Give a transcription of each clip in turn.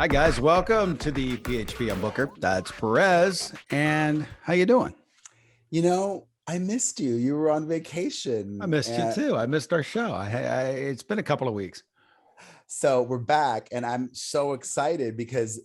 Hi guys, welcome to the PHP Unbooker. That's Perez, and how you doing? I missed you. You were on I vacation. missed you And too. I missed our show. It's been a couple of weeks. so we're back, and I'm so excited because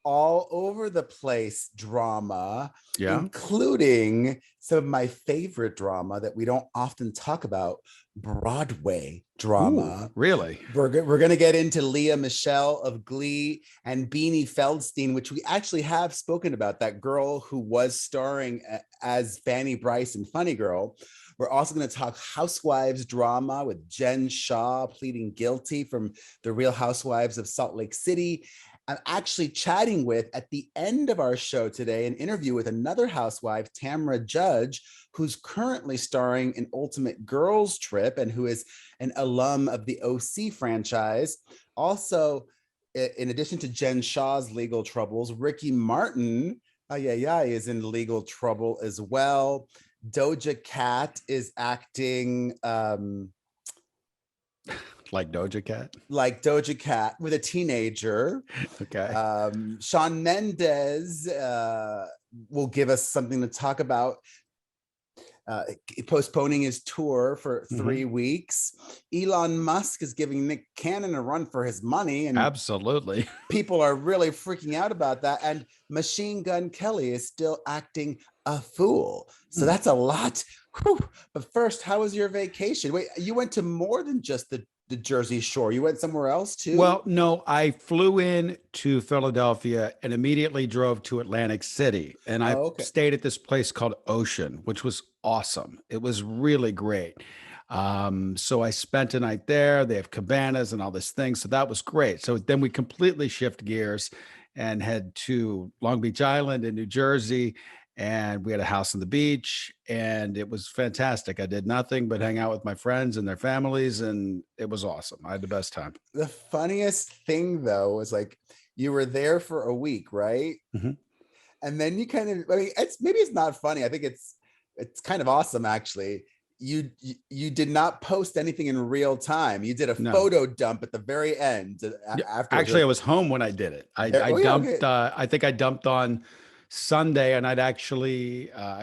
all over the place drama, Yeah. including some of my favorite drama that we don't often talk about, Broadway Ooh, drama. really? We're going to get into Leah Michelle of Glee and Beanie Feldstein, which we actually have spoken about, that girl who was starring as Fanny Bryce in Funny Girl. We're also going to talk Housewives drama with Jen Shaw pleading guilty from the Real Housewives of Salt Lake City. I'm actually chatting with, at the end of our show today, an interview with another housewife, Tamara Judge, who's currently starring in Ultimate Girls Trip and who is an alum of the OC franchise. Also, in addition to Jen Shaw's legal troubles, Ricky Martin, is in legal trouble as well. Doja Cat is acting Like Doja Cat? like Doja Cat with a teenager. Okay. Shawn Mendes will give us something to talk about, postponing his tour for 3 weeks. Elon Musk is giving Nick Cannon a run for his money, and Absolutely. people are really freaking out about that. And Machine Gun Kelly is still acting a fool. So that's a lot. Whew. But first, how was your vacation? Wait, you went to more than just the Jersey Shore. You went somewhere else too? Well, no, I flew in to Philadelphia and immediately drove to Atlantic City. And I Okay. stayed at this place called Ocean, which was awesome. It was really great. So I spent a night there. They have cabanas and all this thing. So that was great. So then we completely shift gears and head to Long Beach Island in New Jersey. And we had a house on the beach, and it was fantastic. I did nothing but hang out with my friends and their families, and it was awesome. I had the best time. The funniest thing though was, like, you were there for a week, right? Mhm. And then you kind of, I mean, it's not funny. I think it's kind of awesome actually. You did not post anything in real time. You did a No. photo dump at the very end Yeah, afterwards. actually, I was home when I did it. I Oh yeah, dumped. okay. I think I dumped on Sunday, and I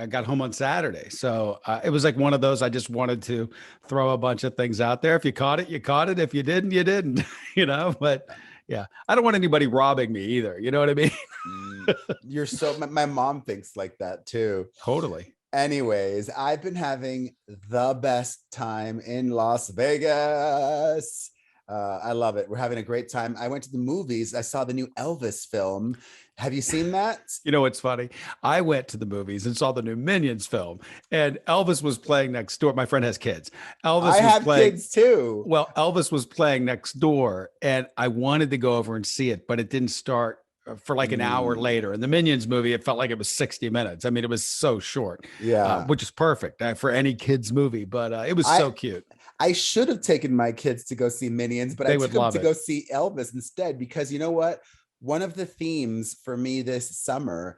got home on Saturday. So it was like one of those. I just wanted to throw a bunch of things out there. If you caught it, you caught it. If you didn't, you didn't. But yeah, I don't want anybody robbing me either. You know what I mean? You're so, my mom thinks like that too. Totally. Anyways, I've been having the best time in Las Vegas. I love it. We're having a great time. I went to the movies. I saw the new Elvis film. Have you seen that? You know what's funny? I went to the movies and saw the new Minions film, and Elvis was playing next door. My friend has kids. I Elvis was have playing. kids too. Well, Elvis was playing next door, and I wanted to go over and see it, but it didn't start for like an hour Mm, later. In the Minions movie, it felt like it was 60 minutes. I mean, it was so short, yeah. which is perfect for any kids movie, but it was I so cute. I should have taken my kids to go see Minions, but I They took would them love to it. go see Elvis instead, because you know what? One of the themes for me this summer,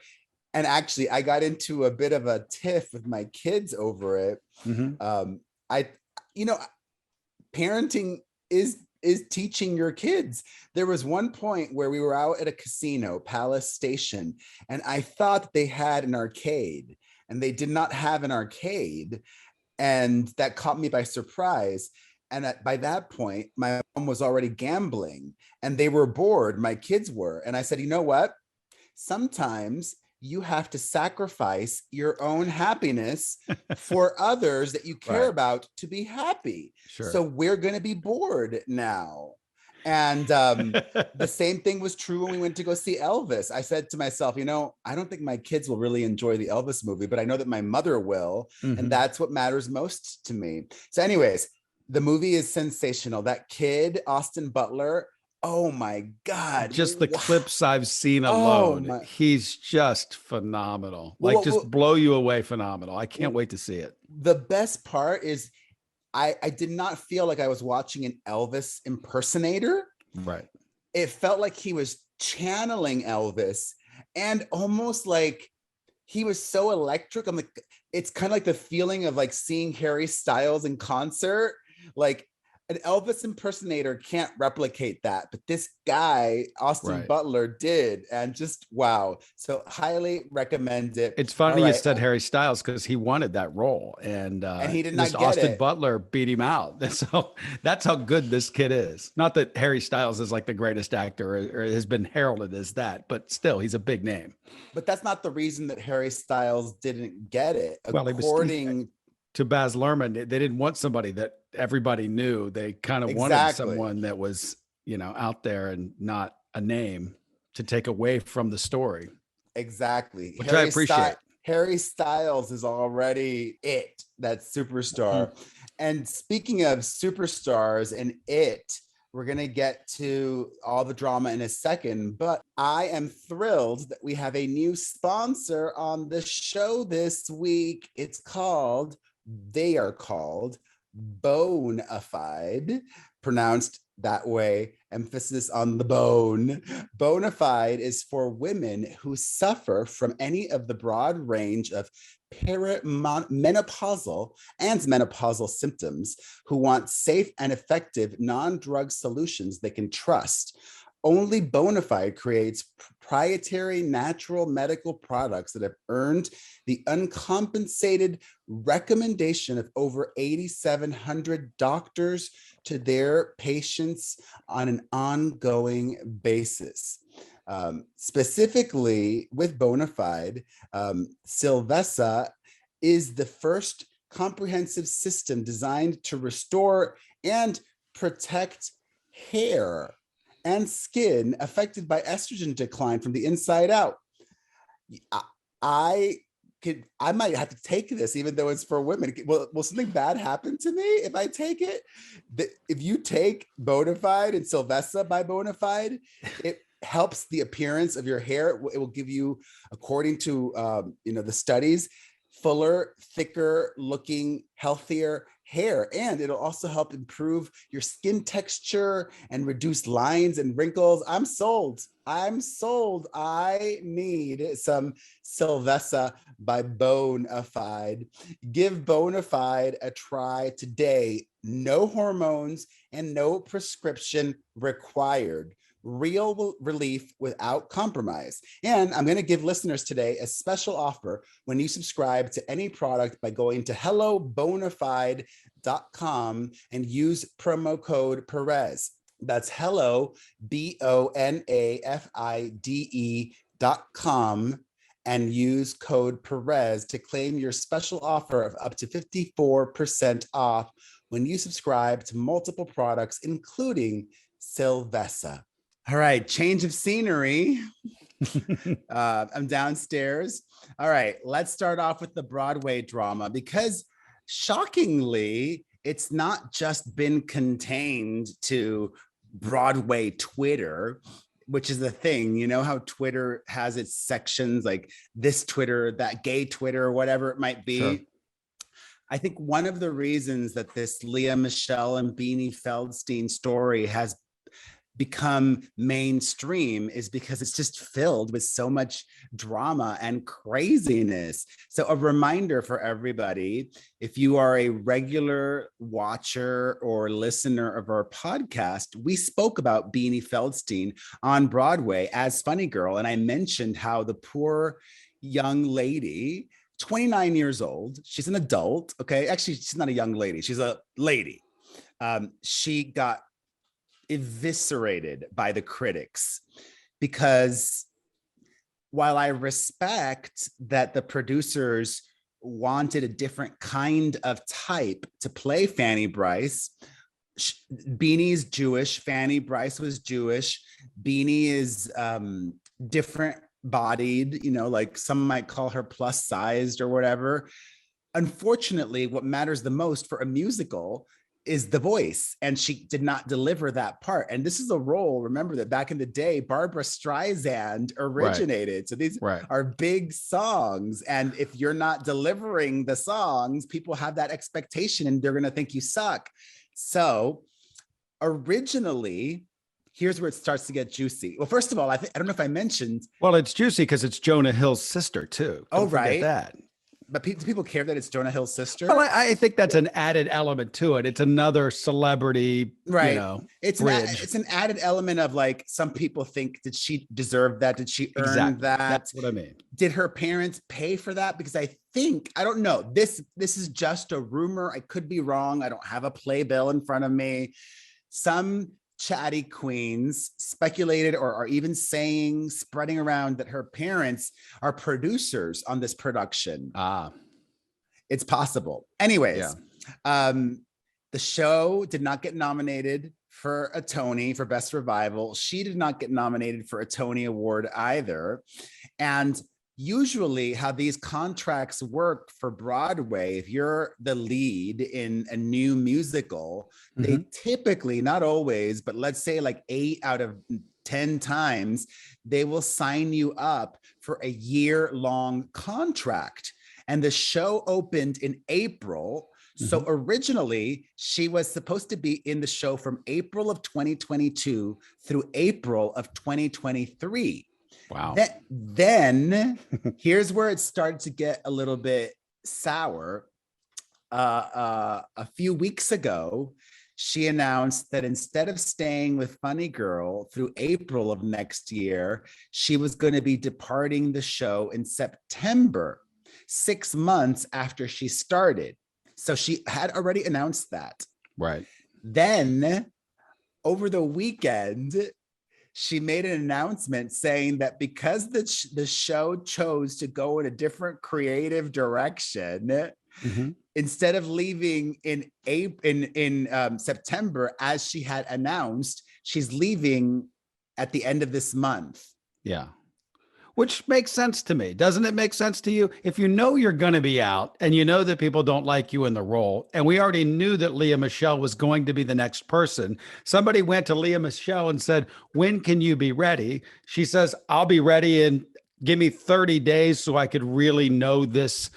and actually I got into a bit of a tiff with my kids over it. Mhm. I, you know, parenting is teaching your kids. There was one point where we were out at a casino, Palace Station, and I thought they had an arcade, and they did not have an arcade, and that caught me by surprise. And by that point, my mom was already gambling, and they were bored. My kids were, and I said, you know what? Sometimes you have to sacrifice your own happiness for others that you care Right. about to be happy. So Sure. we're going to be bored now. And the same thing was true when we went to go see Elvis. I said to myself, I don't think my kids will really enjoy the Elvis movie, but I know that my mother will. And Mhm. that's what matters most to me. So, anyways, the movie is sensational. That kid, Austin Butler, oh my God. Just the clips I've seen Oh alone, my. he's just phenomenal. Well, Like, well, just well, blow you away phenomenal. I can't well, wait to see it. the best part is I did not feel like I was watching an Elvis impersonator. Right. It felt like he was channeling Elvis, and almost like he was so electric. I'm like, it's kind of like the feeling of like seeing Harry Styles in concert. Like, an Elvis impersonator can't replicate that, but this guy, Austin Right. Butler, did, and just wow. So highly recommend it. It's All funny you right. said Harry Styles because he wanted that role, and And he did this not get Austin it. Butler beat him out. So that's how good this kid is. Not that Harry Styles is like the greatest actor or has been heralded as that, but still, he's a big name. But that's not the reason that Harry Styles didn't get it. Well, he was According to Baz Luhrmann, they didn't want somebody that everybody knew. They kind of wanted exactly, someone that was, out there and not a name to take away from the story, exactly. which I appreciate. Harry Styles is already it, that superstar. And speaking of superstars and it, we're going to get to all the drama in a second, but I am thrilled that we have a new sponsor on the show this week. They are called Bonafide, pronounced that way, emphasis on the bone. Bonafide is for women who suffer from any of the broad range of perimenopausal and menopausal symptoms, who want safe and effective non-drug solutions they can trust. Only Bonafide creates proprietary natural medical products that have earned the uncompensated recommendation of over 8,700 doctors to their patients on an ongoing basis. Specifically with Bonafide, Silvessa is the first comprehensive system designed to restore and protect hair and skin affected by estrogen decline from the inside out. I might have to take this, even though it's for women. Will something bad happen to me if I take it? If you take Bonafide and Silvessa by Bonafide, it helps the appearance of your hair. It will give you, according to the studies, fuller, thicker looking, healthier hair. And it'll also help improve your skin texture and reduce lines and wrinkles. I'm sold. I need some Silvessa by Bonafide. Give Bonafide a try today. No hormones and no prescription required. Real relief without compromise. And I'm going to give listeners today a special offer when you subscribe to any product by going to hellobonafide.com and use promo code Perez. That's hello, BONAFIDE.com, and use code Perez to claim your special offer of up to 54% off when you subscribe to multiple products, including Silvessa. All right, change of scenery. I'm downstairs. All right, let's start off with the Broadway drama, because shockingly, it's not just been contained to Broadway Twitter, which is the thing. You know how Twitter has its sections, like this Twitter, that gay Twitter, whatever it might be. Sure. I think one of the reasons that this Lea Michele and Beanie Feldstein story has become mainstream is because it's just filled with so much drama and craziness. So a reminder for everybody, if you are a regular watcher or listener of our podcast, we spoke about Beanie Feldstein on Broadway as Funny Girl. And I mentioned how the poor young lady, 29 years old, she's an adult. Okay. Actually, she's not a young lady. She's a lady. She got eviscerated by the critics, because while I respect that the producers wanted a different kind of type to play Fanny Bryce, Beanie's Jewish, Fanny Bryce was Jewish, Beanie is different bodied, like some might call her plus sized or whatever. Unfortunately, what matters the most for a musical is the voice, and she did not deliver that part. And this is a role, remember that back in the day, Barbara Streisand originated. Right. So these are big songs. And if you're not delivering the songs, people have that expectation and they're going to think you suck. So originally, here's where it starts to get juicy. Well, first of all, I don't know if I mentioned. Well, it's juicy because it's Jonah Hill's sister too. Don't forget that. But do people care that it's Jonah Hill's sister? Well, I think that's an added element to it. It's another celebrity, Right. bridge. It's an added element of like, some people think, did she deserve that? Did she earn Exactly. that? That's what I mean. Did her parents pay for that? Because I don't know. This is just a rumor. I could be wrong. I don't have a playbill in front of me. Some chatty queens speculated or are even spreading around that her parents are producers on this production. It's possible. Anyways, the show did not get nominated for a Tony for Best Revival. She did not get nominated for a Tony Award either. And usually how these contracts work for Broadway, if you're the lead in a new musical, they typically, not always, but let's say like 8 out of 10 times, they will sign you up for a year-long contract. And the show opened in April. So originally, she was supposed to be in the show from April of 2022 through April of 2023. Wow. Then here's where it started to get a little bit sour. A few weeks ago, she announced that instead of staying with Funny Girl through April of next year, she was going to be departing the show in September, 6 months after she started. So she had already announced that. Right. Then over the weekend, she made an announcement saying that because the show chose to go in a different creative direction, instead of leaving in September as she had announced, she's leaving at the end of this month. Yeah. Which makes sense to me. Doesn't it make sense to you? If you know you're going to be out and you know that people don't like you in the role, and we already knew that Lea Michele was going to be the next person. Somebody went to Lea Michele and said, when can you be ready? She says, I'll be ready and give me 30 days so I could really know this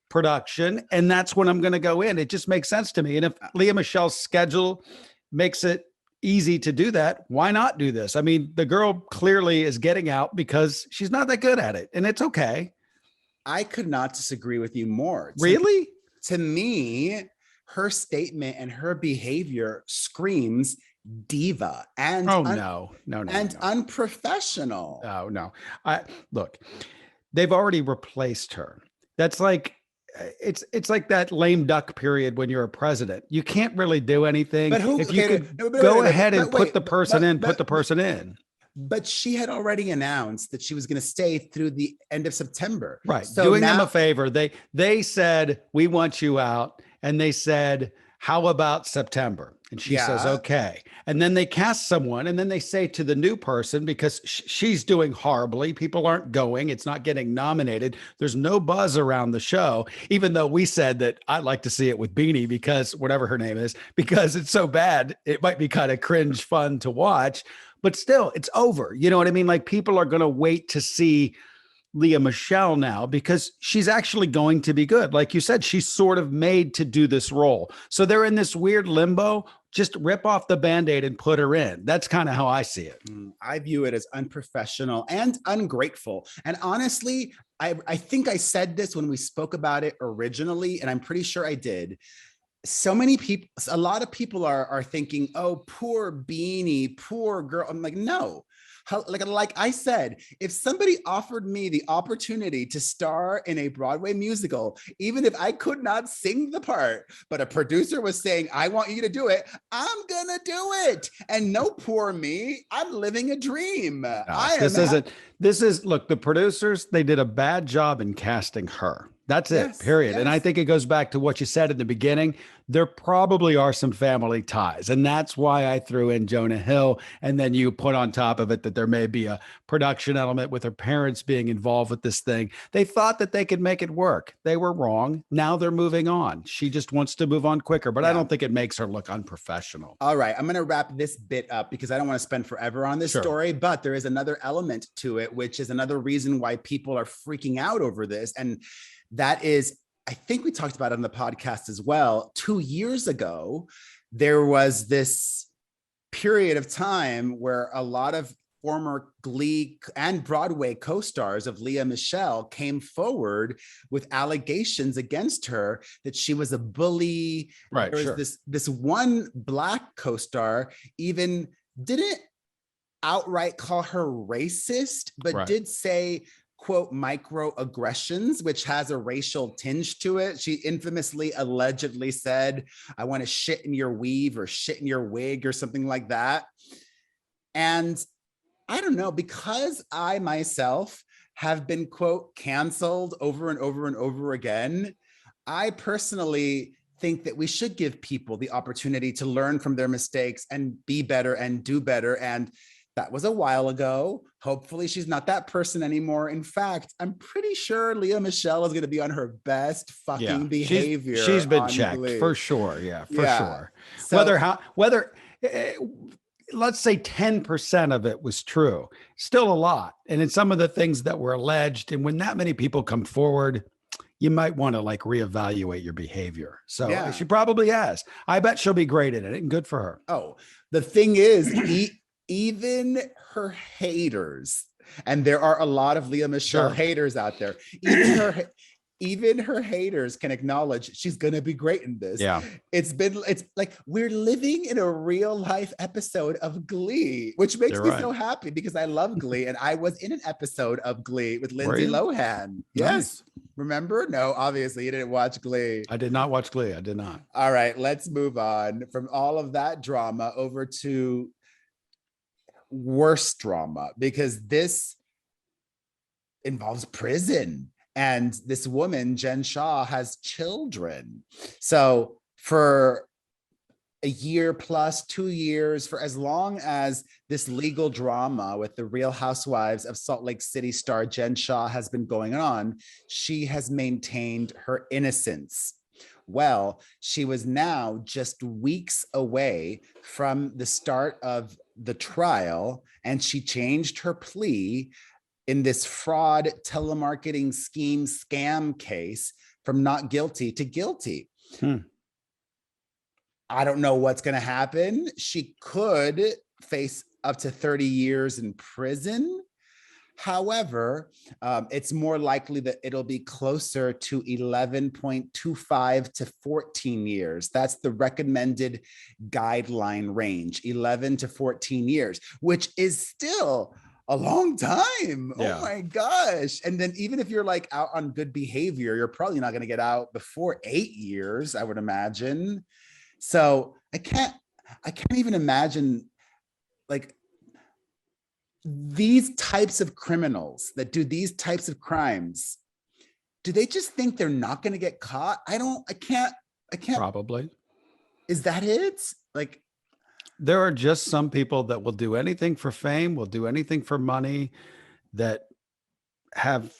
production. And that's when I'm going to go in. It just makes sense to me. And if Lea Michele's schedule makes it easy to do that, why not do this? I mean, the girl clearly is getting out because she's not that good at it, and it's okay. I could not disagree with you more. Really? To me, her statement and her behavior screams diva and unprofessional. No. Look, they've already replaced her. That's like, it's like that lame duck period when you're a president. You can't really do anything. But if you could go ahead and put the person in. But she had already announced that she was going to stay through the end of September. Right. So doing them a favor. They said, we want you out. And they said, how about September? And she says, okay. And then they cast someone, and then they say to the new person, because she's doing horribly, people aren't going, it's not getting nominated, there's no buzz around the show, even though we said that I'd like to see it with Beanie, because whatever her name is, because it's so bad, it might be kind of cringe fun to watch, but still, it's over. You know what I mean? Like, people are going to wait to see Lea Michele now because she's actually going to be good. Like you said, she's sort of made to do this role. So they're in this weird limbo. Just rip off the Band-Aid and put her in. That's kind of how I see it. I view it as unprofessional and ungrateful. And honestly, I think I said this when we spoke about it originally, and I'm pretty sure I did. So many people, a lot of people are thinking, oh, poor Beanie, poor girl. I'm like, no. Like I said, if somebody offered me the opportunity to star in a Broadway musical, even if I could not sing the part, but a producer was saying, I want you to do it, I'm gonna do it. And no, poor me, I'm living a dream. Look, the producers, they did a bad job in casting her. That's it, period. Yes. And I think it goes back to what you said in the beginning. There probably are some family ties. And that's why I threw in Jonah Hill. And then you put on top of it that there may be a production element with her parents being involved with this thing. They thought that they could make it work. They were wrong. Now they're moving on. She just wants to move on quicker, but I don't think it makes her look unprofessional. All right. I'm going to wrap this bit up because I don't want to spend forever on this story, but there is another element to it, which is another reason why people are freaking out over this. And that is, I think we talked about it on the podcast as well. 2 years ago, there was this period of time where a lot of former Glee and Broadway co-stars of Lea Michele came forward with allegations against her that she was a bully. Right. There was Sure. this one Black co-star even didn't outright call her racist, but Right. did say, quote, microaggressions, which has a racial tinge to it. She infamously, allegedly said, I want to shit in your weave or shit in your wig or something like that. And I don't know, because I myself have been, quote, canceled over and over and over again, I personally think that we should give people the opportunity to learn from their mistakes and be better and do better. And that was a while ago. Hopefully she's not that person anymore. In fact, I'm pretty sure Lea Michele is going to be on her best fucking She's behavior been on checked Glee. for sure. Yeah, for Yeah. sure. So Whether eh, let's say 10% of it was true, still a lot. And in some of the things that were alleged, and when that many people come forward, you might want to like reevaluate your behavior. So yeah. she probably has. I bet she'll be great at it, and good for her. Oh, the thing is, even her haters, and there are a lot of Lea Michele Sure. haters out there, even her haters can acknowledge she's going to be great in this. Yeah. It's like we're living in a real life episode of Glee, which makes You're me right. so happy because I love Glee. And I was in an episode of Glee with Were Lindsay you? Lohan. Yes. Nice. Remember? No, obviously you didn't watch Glee. I did not watch Glee. I did not. All right, let's move on from all of that drama over to worse drama, because this involves prison. And this woman, Jen Shah, has children. So for a year plus 2 years, for as long as this legal drama with the Real Housewives of Salt Lake City star Jen Shah has been going on, she has maintained her innocence. Well, she was now just weeks away from the start of the trial, and she changed her plea in this fraud telemarketing scheme scam case from not guilty to guilty. I don't know what's going to happen. She could face up to 30 years in prison. However, it's more likely that it'll be closer to 11.25 to 14 years. That's the recommended guideline range, 11 to 14 years, which is still a long time. Yeah. Oh my gosh. And then even if you're like out on good behavior, you're probably not going to get out before 8 years, I would imagine. So I can't even imagine like these types of criminals that do these types of crimes. Do they just think they're not going to get caught? I can't. Probably. Is that it? Like, there are just some people that will do anything for fame, will do anything for money, that have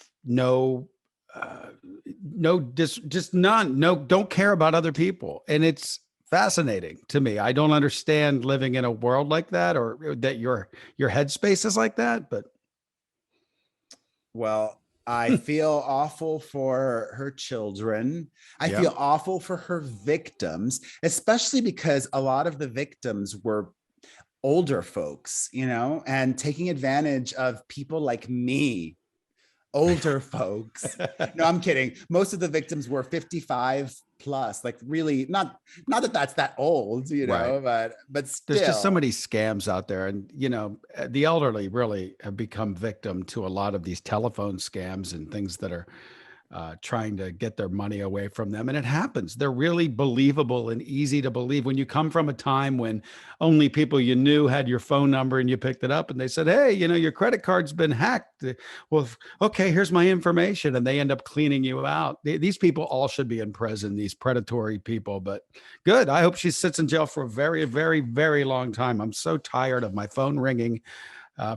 just none, don't care about other people. And it's fascinating to me. I don't understand living in a world like that, or that your headspace is like that, but well, I feel awful for her children. I feel awful for her victims, especially because a lot of the victims were older folks, and taking advantage of people like me, older folks. No, I'm kidding. Most of the victims were 55 plus, like really not that that's that old, Right. but still. There's just so many scams out there. And, the elderly really have become victim to a lot of these telephone scams and things that are trying to get their money away from them. And it happens. They're really believable and easy to believe. When you come from a time when only people you knew had your phone number and you picked it up and they said, hey, your credit card's been hacked. Well, okay, here's my information. And they end up cleaning you out. These people all should be in prison, these predatory people. But good. I hope she sits in jail for a very, very, very long time. I'm so tired of my phone ringing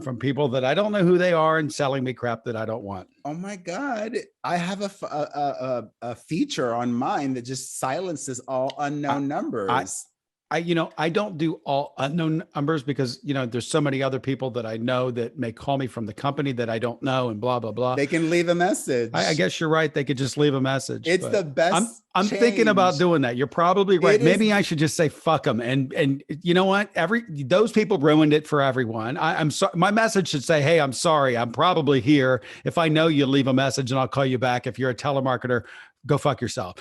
from people that I don't know who they are and selling me crap that I don't want. Oh my God. I have a feature on mine that just silences all unknown numbers. I don't do all unknown numbers because, there's so many other people that I know that may call me from the company that I don't know and blah, blah, blah. They can leave a message. I guess you're right. They could just leave a message. It's the best. I'm thinking about doing that. You're probably right. Maybe I should just say fuck them. And you know what? Those people ruined it for everyone. I'm sorry. My message should say, hey, I'm sorry. I'm probably here. If I know you, leave a message and I'll call you back. If you're a telemarketer, go fuck yourself.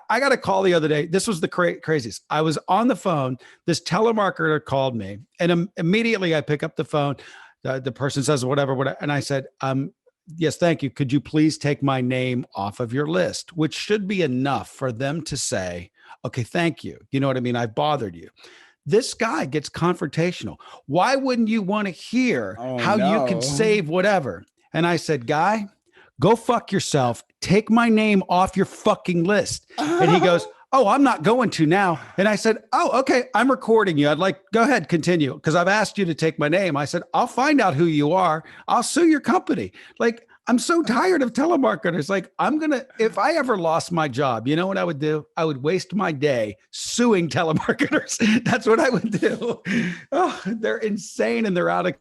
I got a call the other day. This was the craziest. I was on the phone. This telemarketer called me, and immediately I pick up the phone. The person says whatever, and I said, yes, thank you. Could you please take my name off of your list? Which should be enough for them to say, okay, thank you. You know what I mean? I've bothered you. This guy gets confrontational. Why wouldn't you want to hear how you can save whatever? And I said, guy, go fuck yourself. Take my name off your fucking list. And he goes, oh, I'm not going to now. And I said, oh, okay, I'm recording you. Go ahead, continue. Because I've asked you to take my name. I said, I'll find out who you are. I'll sue your company. I'm so tired of telemarketers. If I ever lost my job, you know what I would do? I would waste my day suing telemarketers. That's what I would do. Oh, they're insane and they're out of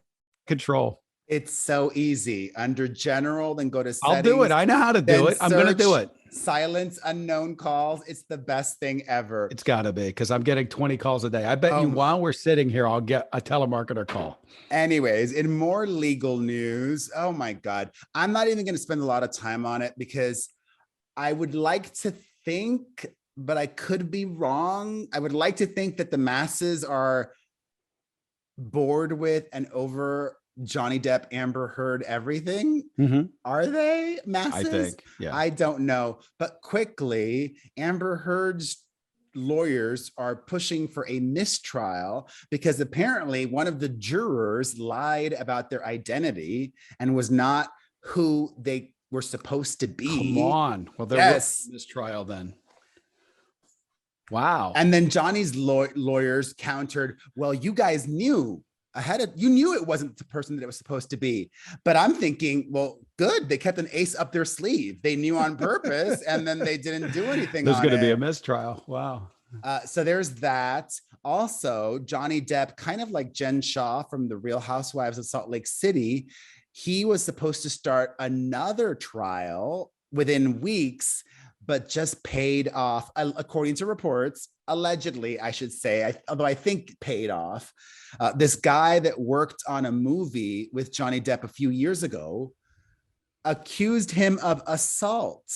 control. It's so easy. Under general, then go to settings. I'll do it. I know how to do it. I'm going to do it. Silence unknown calls. It's the best thing ever. It's got to be because I'm getting 20 calls a day. I bet you while we're sitting here, I'll get a telemarketer call. Anyways, in more legal news, oh my God. I'm not even going to spend a lot of time on it because I would like to think, but I could be wrong. I would like to think that the masses are bored with and over Johnny Depp, Amber Heard, everything. Mm-hmm. Are they masses? I think, yeah. I don't know. But quickly, Amber Heard's lawyers are pushing for a mistrial because apparently one of the jurors lied about their identity and was not who they were supposed to be. Come on. Well, there was a mistrial then. Wow. And then Johnny's lawyers countered, well, you guys knew you knew it wasn't the person that it was supposed to be. But I'm thinking, well, good. They kept an ace up their sleeve. They knew on purpose and then they didn't do anything. There's going to be a mistrial. Wow. So there's that. Also, Johnny Depp, kind of like Jen Shaw from the Real Housewives of Salt Lake City, he was supposed to start another trial within weeks, but just paid off, according to reports, allegedly, I should say, although I think paid off. This guy that worked on a movie with Johnny Depp a few years ago accused him of assault.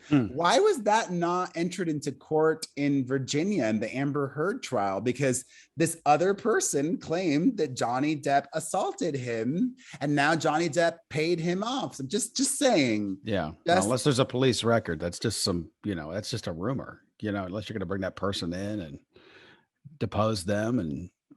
Why was that not entered into court in Virginia in the Amber Heard trial? Because this other person claimed that Johnny Depp assaulted him, and now Johnny Depp paid him off. So just saying. Yeah. Unless there's a police record, that's just that's just a rumor. Unless you're going to bring that person in and depose them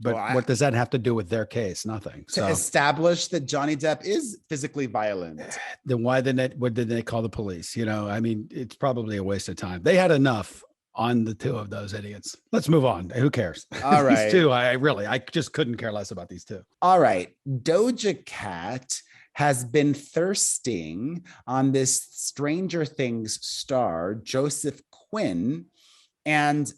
But what does that have to do with their case? Nothing. To establish that Johnny Depp is physically violent. Then what did they call the police? It's probably a waste of time. They had enough on the two of those idiots. Let's move on. Who cares? All right. These two, I just couldn't care less about these two. All right. Doja Cat has been thirsting on this Stranger Things star, Joseph Quinn, and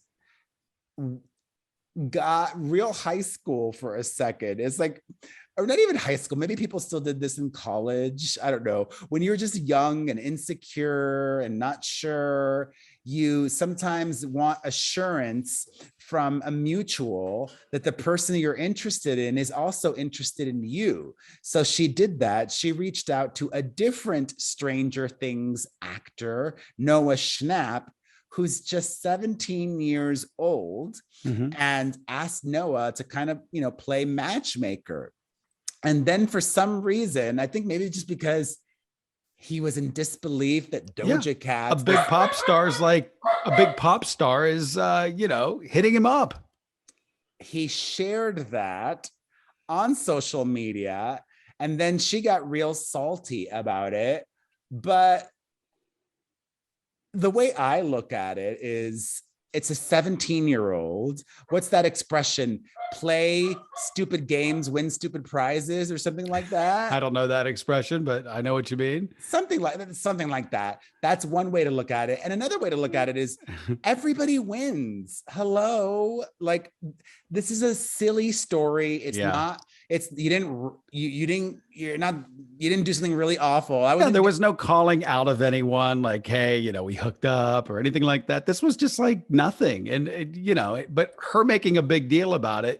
got real high school for a second. It's or not even high school. Maybe people still did this in college. I don't know. When you're just young and insecure and not sure, you sometimes want assurance from a mutual that the person you're interested in is also interested in you. So she did that. She reached out to a different Stranger Things actor, Noah Schnapp, who's just 17 years old, and asked Noah to kind of, play matchmaker. And then for some reason, I think maybe just because he was in disbelief that Doja Cat, a big pop star is, hitting him up. He shared that on social media, and then she got real salty about it. But the way I look at it is it's a 17-year-old. What's that expression? Play stupid games, win stupid prizes, or something like that. I don't know that expression, but I know what you mean. Something like that. That's one way to look at it. And another way to look at it is everybody wins. Hello. Like, this is a silly story. It's not, it's, you didn't do something really awful. There was no calling out of anyone like, hey, you know, we hooked up or anything like that. This was just like nothing. And, you know, but her making a big deal about it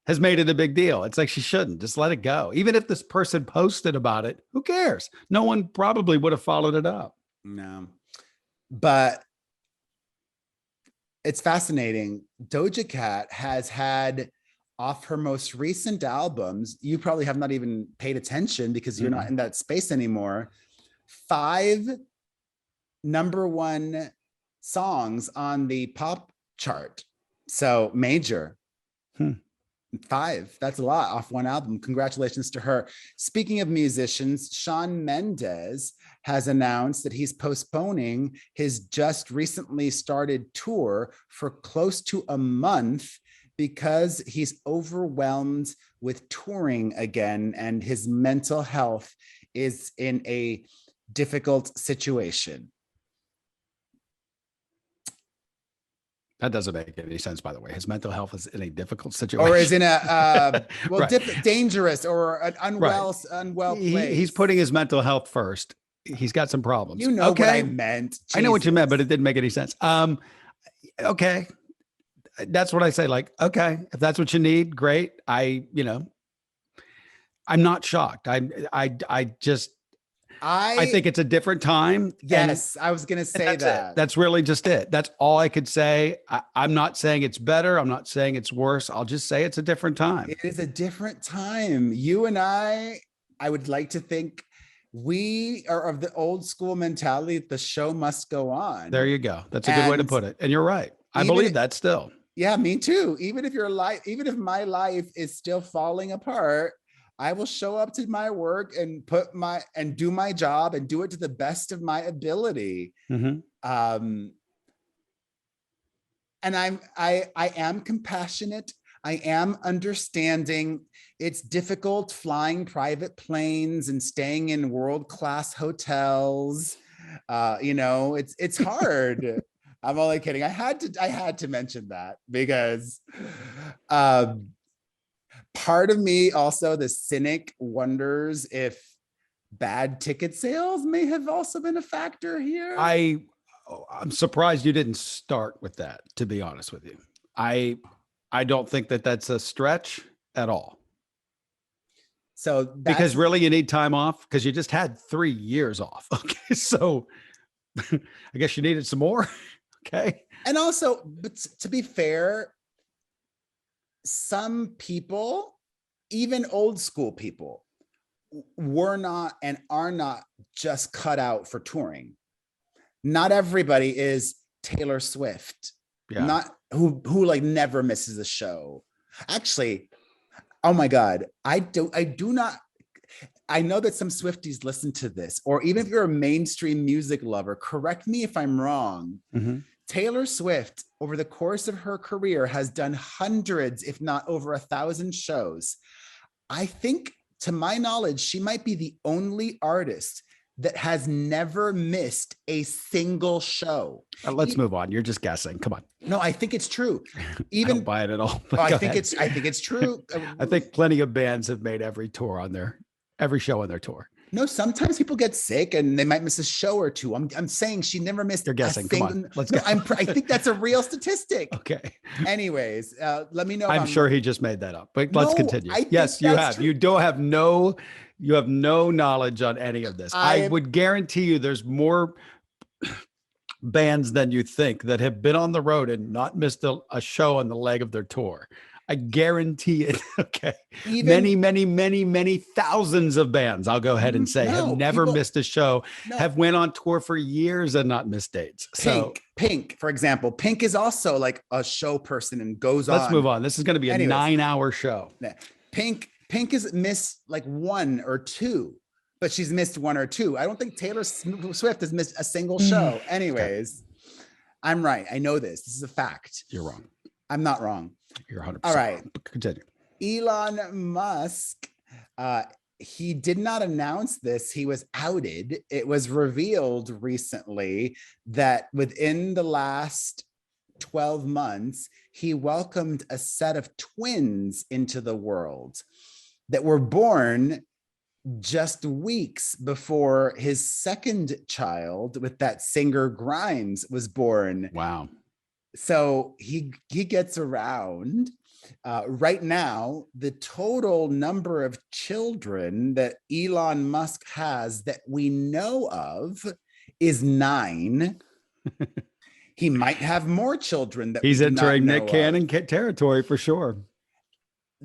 has made it a big deal. It's like, she shouldn't just let it go. Even if this person posted about it, who cares? No one probably would have followed it up. No, but it's fascinating. Doja Cat has had, off her most recent albums, you probably have not even paid attention because you're not in that space anymore, 5 #1 songs on the pop chart. So major. 5. That's a lot off one album. Congratulations to her. Speaking of musicians, Shawn Mendes has announced that he's postponing his just recently started tour for close to a month because he's overwhelmed with touring again and his mental health is in a difficult situation. That doesn't make any sense, by the way. His mental health is in a difficult situation. Or is in a, dangerous or an unwell place. He's putting his mental health first. He's got some problems. You know what I meant. Jesus. I know what you meant, but it didn't make any sense. Okay. That's what I say. Like, okay, if that's what you need, great. I'm not shocked. I think it's a different time. Yes, I was going to say that. That's really just it. That's all I could say. I'm not saying it's better. I'm not saying it's worse. I'll just say it's a different time. It is a different time. You and I would like to think we are of the old school mentality that the show must go on. There you go. That's a good way to put it. And you're right. I believe that still. Yeah, me too. even if my life is still falling apart, I will show up to my work and do my job and do it to the best of my ability. And I am compassionate. I am understanding. It's difficult flying private planes and staying in world-class hotels. It's hard. I'm only kidding. I had to mention that because part of me also, the cynic, wonders if bad ticket sales may have also been a factor here. I'm surprised you didn't start with that, to be honest with you. I don't think that that's a stretch at all. So because really you need time off because you just had 3 years off. Okay. So I guess you needed some more. Okay. And also, but to be fair, some people, even old school people, were not and are not just cut out for touring. Not everybody is Taylor Swift. Yeah. Not who like never misses a show. Actually, oh my God, I know that some Swifties listen to this, or even if you're a mainstream music lover, correct me if I'm wrong. Taylor Swift, over the course of her career, has done hundreds, if not over 1,000 shows. I think, to my knowledge, she might be the only artist that has never missed a single show. Let's move on. You're just guessing. Come on. No, I think it's true. I don't buy it at all. I think it's true. I think plenty of bands have made every show on their tour. No, sometimes people get sick and they might miss a show or two. I'm saying she never missed. You're guessing. Come on, let's go. I think that's a real static. Okay. Anyways, let me know. I'm sure he just made that up, but let's continue. Yes, you have. True. You have no knowledge on any of this. I would guarantee you there's more bands than you think that have been on the road and not missed a show on the leg of their tour. I guarantee it. Okay. Many thousands of bands, I'll go ahead and say, have never missed a show, have went on tour for years and not missed dates. Pink, for example. Pink is also like a show person and goes on. Let's move on. This is going to be a 9-hour show. Pink has missed like 1 or 2, but she's missed 1 or 2. I don't think Taylor Swift has missed a single show. Anyways, I'm right. I know this. This is a fact. You're wrong. I'm not wrong. You're 100% All right. wrong. Continue. Elon Musk, he did not announce this. He was outed. It was revealed recently that within the last 12 months, he welcomed a set of twins into the world that were born just weeks before his second child with that singer Grimes was born. Wow. So he gets around. Right now, the total number of children that Elon Musk has that we know of is 9. He might have more children that he's we do entering not Nick know Cannon of. territory for sure.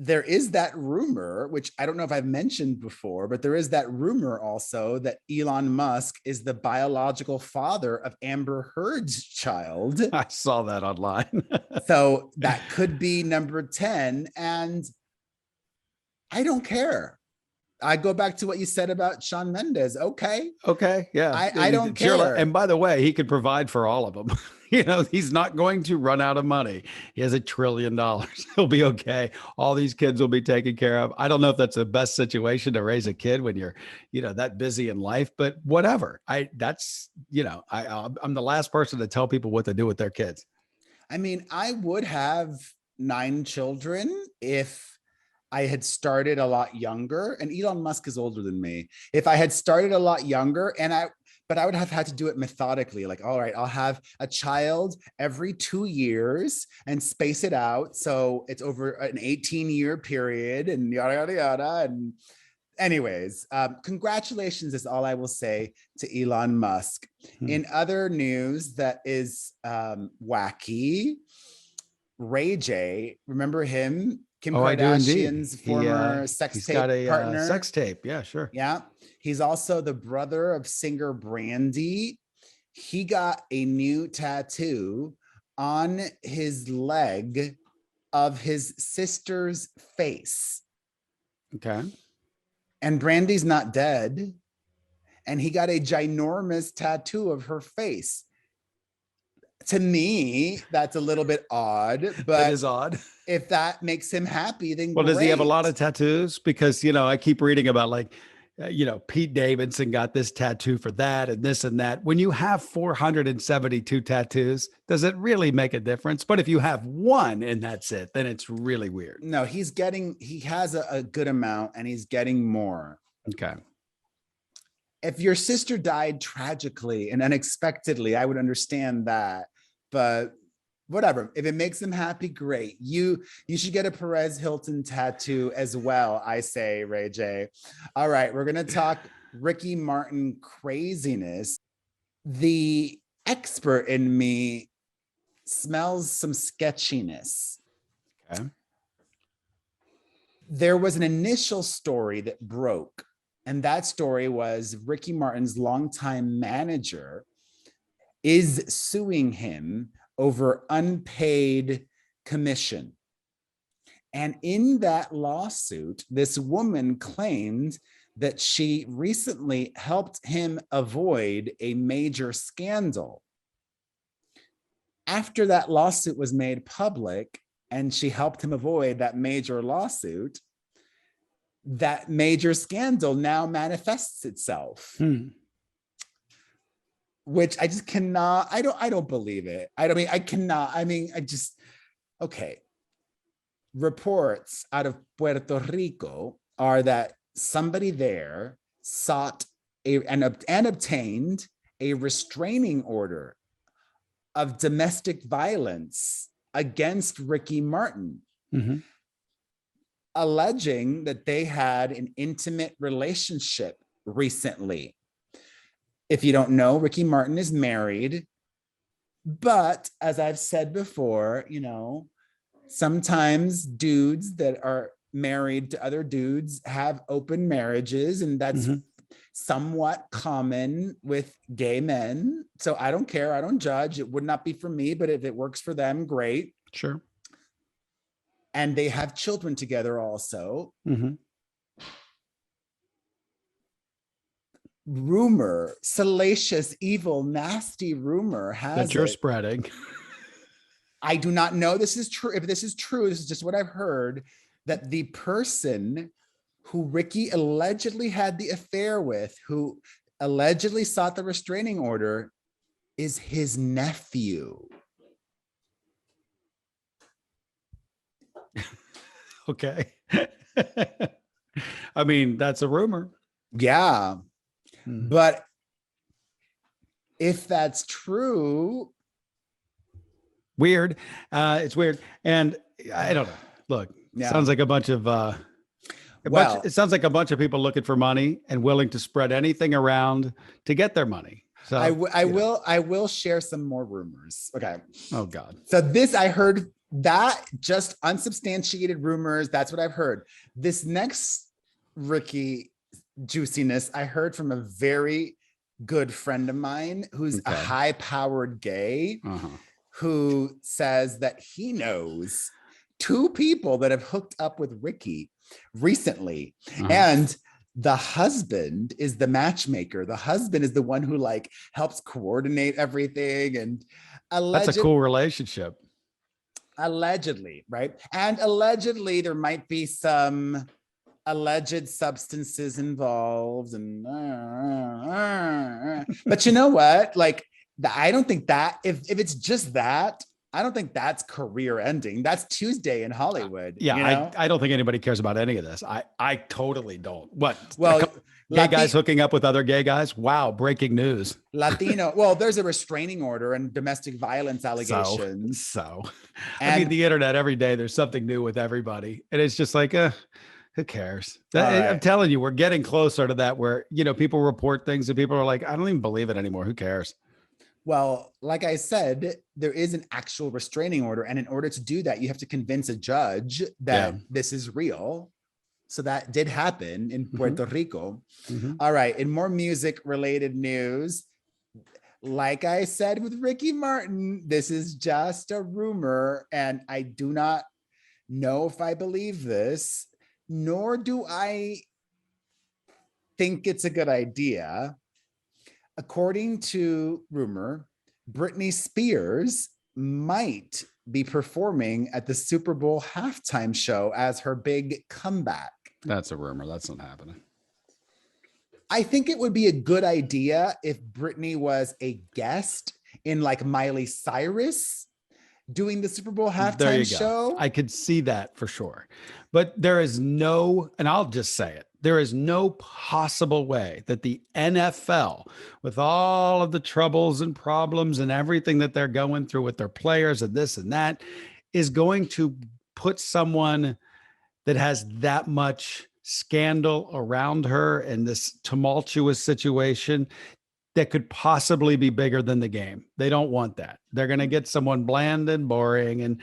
There is that rumor, which I don't know if I've mentioned before, but there is that rumor also that Elon Musk is the biological father of Amber Heard's child. I saw that online. So that could be number 10. And I don't care. I go back to what you said about Shawn Mendes. Okay. Okay. Yeah. I don't Sure. care. And by the way, he could provide for all of them. He's not going to run out of money. He has $1 trillion. He'll be okay. All these kids will be taken care of. I don't know if that's the best situation to raise a kid when you're, that busy in life, but whatever. I'm the last person to tell people what to do with their kids. I mean, I would have 9 children if I had started a lot younger, and Elon Musk is older than me. If I had started a lot younger but I would have had to do it methodically. Like, all right, I'll have a child every 2 years and space it out. So it's over an 18-year period and yada, yada, yada. And anyways, congratulations is all I will say to Elon Musk. In other news that is wacky, Ray J, remember him? Kim Kardashian's former sex tape partner. Sex tape. Yeah, sure. Yeah. He's also the brother of singer Brandy. He got a new tattoo on his leg of his sister's face. Okay. And Brandy's not dead. And he got a ginormous tattoo of her face. To me, that's a little bit odd, but it is odd. If that makes him happy, then well, great. Does he have a lot of tattoos? Because, I keep reading about Pete Davidson got this tattoo for that and this and that. When you have 472 tattoos, does it really make a difference? But if you have one and that's it, then it's really weird. No, he has a good amount and he's getting more. Okay. If your sister died tragically and unexpectedly, I would understand that. But whatever, if it makes him happy, great. You should get a Perez Hilton tattoo as well, I say, Ray J. All right, we're gonna talk Ricky Martin craziness. The expert in me smells some sketchiness. Okay. There was an initial story that broke, and that story was Ricky Martin's longtime manager is suing him over unpaid commission. And in that lawsuit, this woman claimed that she recently helped him avoid a major scandal. After that lawsuit was made public and she helped him avoid that major lawsuit, that major scandal now manifests itself. Which I just cannot, I don't believe it. Okay. Reports out of Puerto Rico are that somebody there sought and obtained a restraining order of domestic violence against Ricky Martin, alleging that they had an intimate relationship recently. If you don't know, Ricky Martin is married, but as I've said before, sometimes dudes that are married to other dudes have open marriages, and that's somewhat common with gay men. So I don't care. I don't judge. It would not be for me, but if it works for them, great. Sure. And they have children together also. rumor, salacious, evil, nasty rumor has that you're it. spreading. I do not know this is true. If this is true, this is just what I've heard, that the person who Ricky allegedly had the affair with, who allegedly sought the restraining order, is his nephew. Okay. I mean, that's a rumor. Yeah. But if that's true, weird. It's weird. And I don't know. Look, sounds like a bunch of it sounds like a bunch of people looking for money and willing to spread anything around to get their money. So I will share some more rumors. Okay. Oh God. So this, I heard that, just unsubstantiated rumors. That's what I've heard. This next Ricky juiciness, I heard from a very good friend of mine who's a high-powered gay who says that he knows 2 people that have hooked up with Ricky recently. And the husband is the matchmaker. The husband is the one who like helps coordinate everything. And that's a cool relationship. Allegedly, right? And allegedly there might be some alleged substances involved. And but you know what? Like, I don't think that if it's just that, I don't think that's career ending. That's Tuesday in Hollywood. Yeah, you know? I don't think anybody cares about any of this. I totally don't. What? Well, gay guys hooking up with other gay guys? Wow, breaking news. Latino. Well, there's a restraining order and domestic violence allegations. So I mean, the internet every day, there's something new with everybody. And it's just like, who cares? I'm telling you, we're getting closer to that where, you know, people report things and people are like, I don't even believe it anymore. Who cares? Well, like I said, there is an actual restraining order. And in order to do that, you have to convince a judge that this is real. So that did happen in Puerto Rico. All right. In more music related news, like I said with Ricky Martin, this is just a rumor. And I do not know if I believe this, nor do I think it's a good idea. According to rumor, Britney Spears might be performing at the Super Bowl halftime show as her big comeback. That's a rumor. That's not happening. I think it would be a good idea if Britney was a guest in like Miley Cyrus doing the Super Bowl halftime show. I could see that for sure. But there is no, and I'll just say it, there is no possible way that the NFL, with all of the troubles and problems and everything that they're going through with their players and this and that, is going to put someone that has that much scandal around her and this tumultuous situation that could possibly be bigger than the game. They don't want that. They're going to get someone bland and boring, and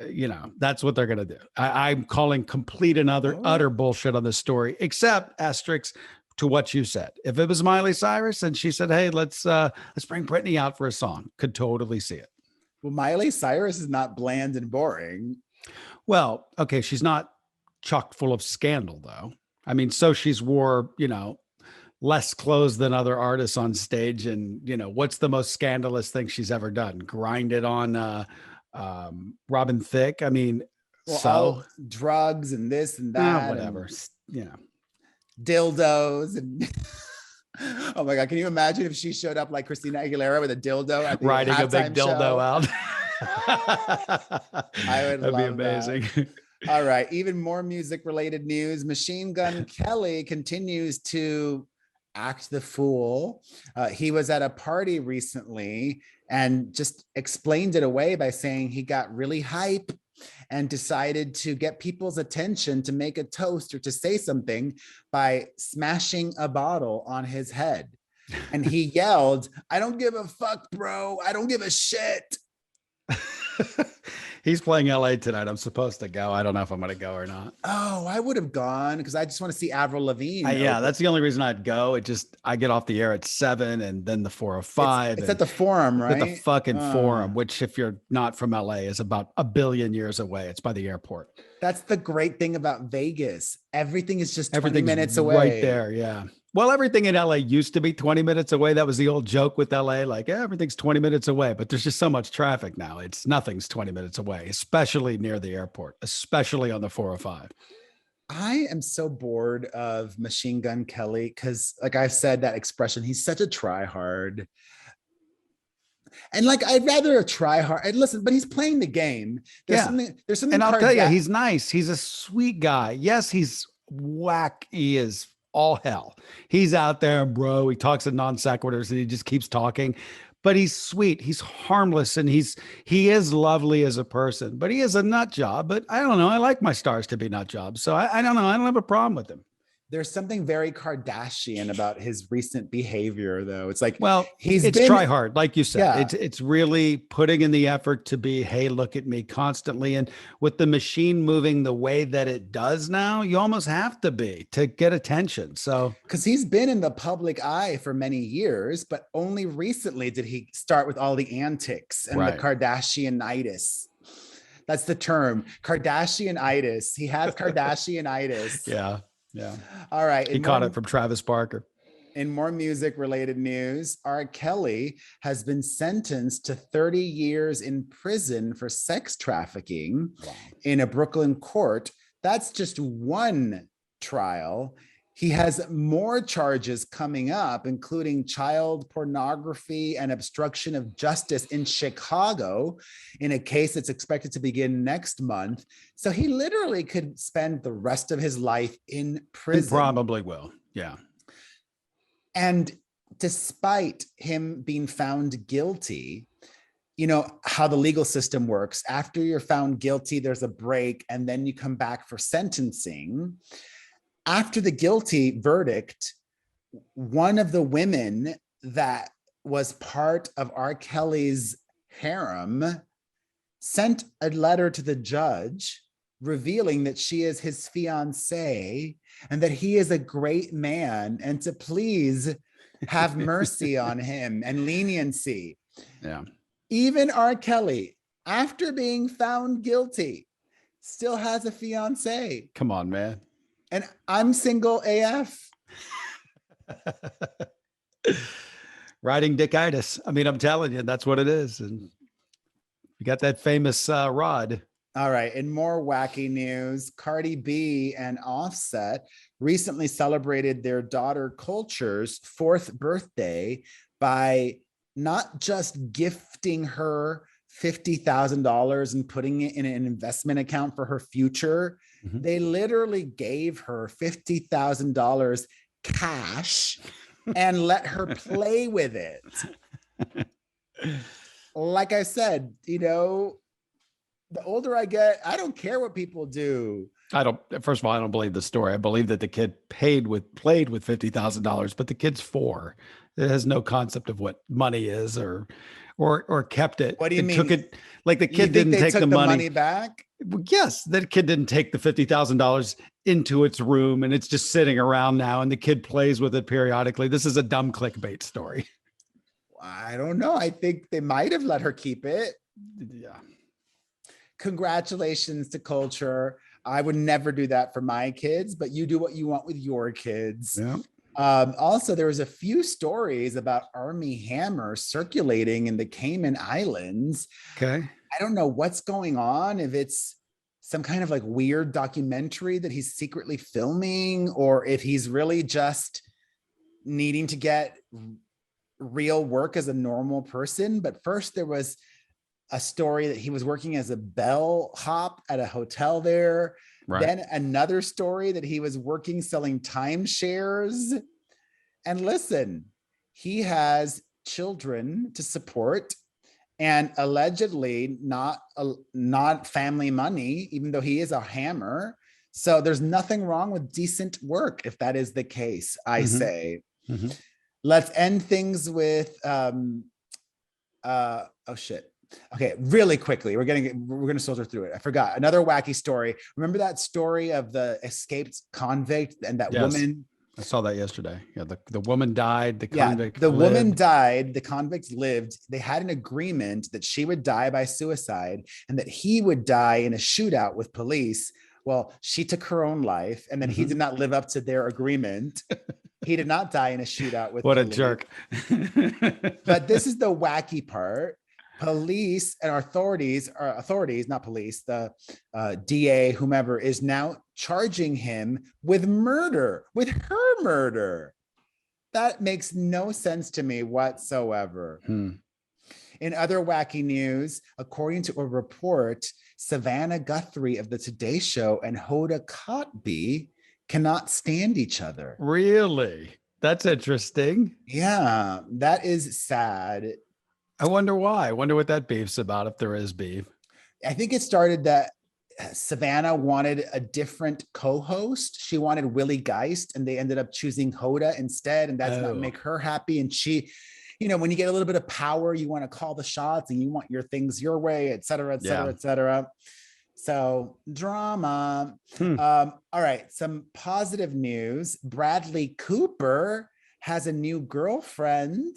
you know, that's what they're going to do. I'm calling complete and utter bullshit on this story, except asterisks to what you said. If it was Miley Cyrus and she said, hey, let's bring Britney out for a song, could totally see it. Well, Miley Cyrus is not bland and boring. Well, okay, she's not chock full of scandal though. I mean, so she's wore, you know, less clothes than other artists on stage. And, you know, what's the most scandalous thing she's ever done? Grinded on Robin Thicke. I mean, all drugs and this and that. Whatever. And you know, dildos and oh my God, can you imagine if she showed up like Christina Aguilera with a dildo at the riding a big dildo show? out? I would That'd be amazing. That. All right. Even more music related news. Machine Gun Kelly continues to act the fool. He was at a party recently and just explained it away by saying he got really hype and decided to get people's attention to make a toast or to say something by smashing a bottle on his head. And he yelled, "I don't give a fuck, bro. I don't give a shit." He's playing LA tonight. I'm supposed to go. I don't know if I'm going to go or not. Oh, I would have gone because I just want to see Avril Lavigne. Yeah, that's the only reason I'd go. I get off the air at 7 and then the 4:05. It's at the Forum, right? At the fucking Forum, which if you're not from LA is about 1 billion years away. It's by the airport. That's the great thing about Vegas. Everything is just 20 minutes away. Right there. Yeah. Well, everything in LA used to be 20 minutes away. That was the old joke with LA, like everything's 20 minutes away, but there's just so much traffic now. Nothing's 20 minutes away, especially near the airport, especially on the 405. I am so bored of Machine Gun Kelly because, like I said, that expression, he's such a tryhard. And like, I'd rather a try hard. And listen, but he's playing the game. There's Yeah. something. There's something. And I'll tell you, he's nice. He's a sweet guy. Yes, he's whack. He is all hell. He's out there, bro. He talks in non sequiturs and he just keeps talking. But he's sweet. He's harmless, and he is lovely as a person. But he is a nut job. But I don't know. I like my stars to be nut jobs, so I don't know. I don't have a problem with him. There's something very Kardashian about his recent behavior, though. It's like, well, it's try hard, like you said. Yeah. It's really putting in the effort to be, hey, look at me constantly. And with the machine moving the way that it does now, you almost have to be to get attention. So, because he's been in the public eye for many years, but only recently did he start with all the antics and the Kardashianitis. That's the term, Kardashianitis. He has Kardashianitis. Yeah. Yeah. All right. He caught it from Travis Barker. In more music related news, R. Kelly has been sentenced to 30 years in prison for sex trafficking in a Brooklyn court. That's just one trial. He has more charges coming up, including child pornography and obstruction of justice in Chicago in a case that's expected to begin next month. So he literally could spend the rest of his life in prison. He probably will. Yeah. And despite him being found guilty, you know how the legal system works. After you're found guilty, there's a break, and then you come back for sentencing. After the guilty verdict, one of the women that was part of R. Kelly's harem sent a letter to the judge revealing that she is his fiancée and that he is a great man and to please have mercy on him and leniency. Yeah. Even R. Kelly, after being found guilty, still has a fiancée. Come on, man. And I'm single AF. Riding dickitis. I mean, I'm telling you, that's what it is. And you got that famous rod. All right. In more wacky news, Cardi B and Offset recently celebrated their daughter Culture's 4th birthday by not just gifting her $50,000 and putting it in an investment account for her future. Mm-hmm. They literally gave her $50,000 cash and let her play with it. Like I said, you know, the older I get, I don't care what people do. First of all, I don't believe the story. I believe that the kid played with $50,000, but the kid's 4. It has no concept of what money is or kept it. What do you mean? Took it like the kid didn't take the money back. Yes, that kid didn't take the $50,000 into its room and it's just sitting around now and the kid plays with it periodically. This is a dumb clickbait story. I don't know. I think they might have let her keep it. Yeah. Congratulations to Culture. I would never do that for my kids, but you do what you want with your kids. Yeah. Also, there was a few stories about Armie Hammer circulating in the Cayman Islands. Okay. I don't know what's going on, if it's some kind of like weird documentary that he's secretly filming, or if he's really just needing to get real work as a normal person. But first there was a story that he was working as a bellhop at a hotel there. Right. Then another story that he was working selling timeshares. And listen, he has children to support and allegedly not family money, even though he is a hammer. So there's nothing wrong with decent work if that is the case, I say. Mm-hmm. Let's end things with Okay, really quickly, we're gonna soldier through it. I forgot another wacky story. Remember that story of the escaped convict and that woman? I saw that yesterday. Yeah, the woman died. The convict. The woman died. The convict lived. They had an agreement that she would die by suicide and that he would die in a shootout with police. Well, she took her own life, and then he did not live up to their agreement. He did not die in a shootout with What a police. jerk. But this is the wacky part. Police and authorities, not police, the DA, whomever, is now charging him with murder, with her murder. That makes no sense to me whatsoever. In other wacky news, according to a report, Savannah Guthrie of the Today Show and Hoda Kotb cannot stand each other. Really? That's interesting. Yeah, that is sad. I wonder why. I wonder what that beef's about, if there is beef. I think it started that Savannah wanted a different co-host. She wanted Willie Geist, and they ended up choosing Hoda instead, and that's not make her happy. And she, you know, when you get a little bit of power, you want to call the shots and you want your things your way, et cetera, et cetera, et cetera. So drama. All right, some positive news. Bradley Cooper has a new girlfriend.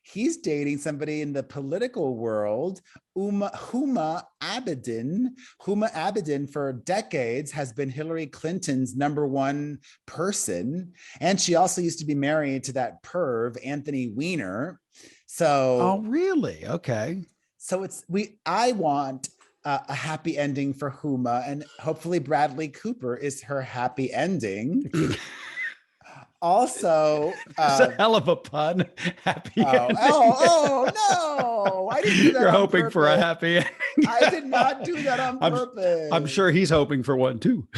He's dating somebody in the political world, Huma Abedin. Huma Abedin for decades has been Hillary Clinton's #1 person. And she also used to be married to that perv, Anthony Weiner. So, oh, really? Okay. So I want a happy ending for Huma, and hopefully Bradley Cooper is her happy ending. Also, it's a hell of a pun. Happy ending. Oh no! I didn't do that. You're hoping for a happy ending. I did not do that on purpose. I'm sure he's hoping for one too.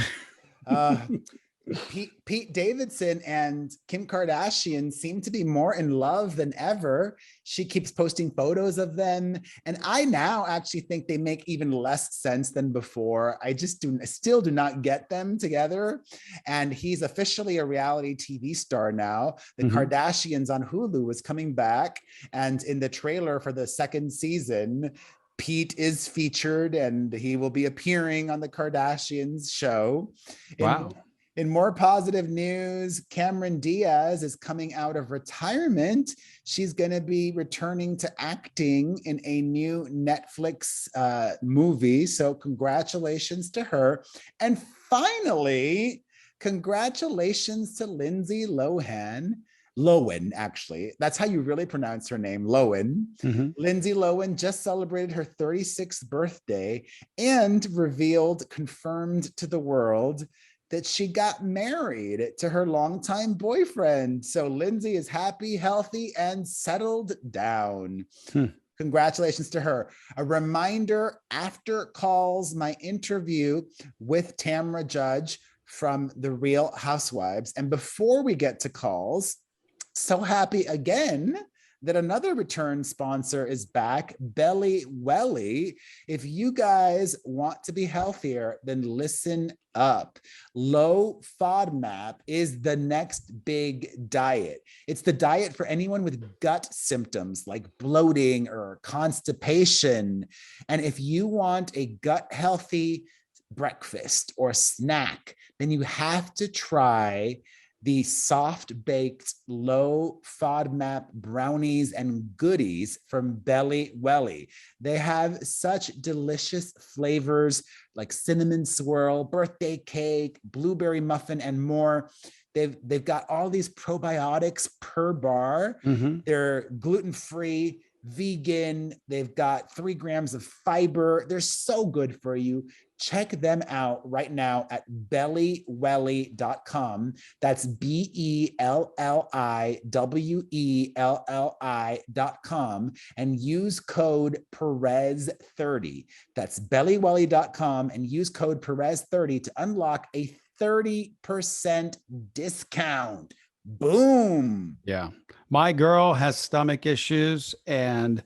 Pete Davidson and Kim Kardashian seem to be more in love than ever. She keeps posting photos of them, and I now actually think they make even less sense than before. I still do not get them together. And he's officially a reality TV star now. The Kardashians on Hulu is coming back, and in the trailer for the second season, Pete is featured, and he will be appearing on the Kardashians show. Wow. In more positive news, Cameron Diaz is coming out of retirement. She's going to be returning to acting in a new Netflix movie. So congratulations to her. And finally, congratulations to Lindsay Lohan. Lohan, actually. That's how you really pronounce her name, Lohan. Lindsay Lohan just celebrated her 36th birthday and confirmed to the world that she got married to her longtime boyfriend. So Lindsay is happy, healthy, and settled down. Congratulations to her. A reminder, after calls my interview with Tamara Judge from The Real Housewives. And before we get to calls, so happy again that another return sponsor is back, Belly Welly. If you guys want to be healthier, then listen up. Low FODMAP is the next big diet. It's the diet for anyone with gut symptoms like bloating or constipation. And if you want a gut healthy breakfast or snack, then you have to try the soft-baked, low FODMAP brownies and goodies from Belly Welly. They have such delicious flavors like cinnamon swirl, birthday cake, blueberry muffin, and more. They've got all these probiotics per bar. They're gluten-free, vegan. They've got 3 grams of fiber. They're so good for you. Check them out right now at bellywelly.com. That's BELLIWELLI.com and use code Perez30. That's bellywelly.com and use code Perez30 to unlock a 30% discount. Boom. Yeah. My girl has stomach issues and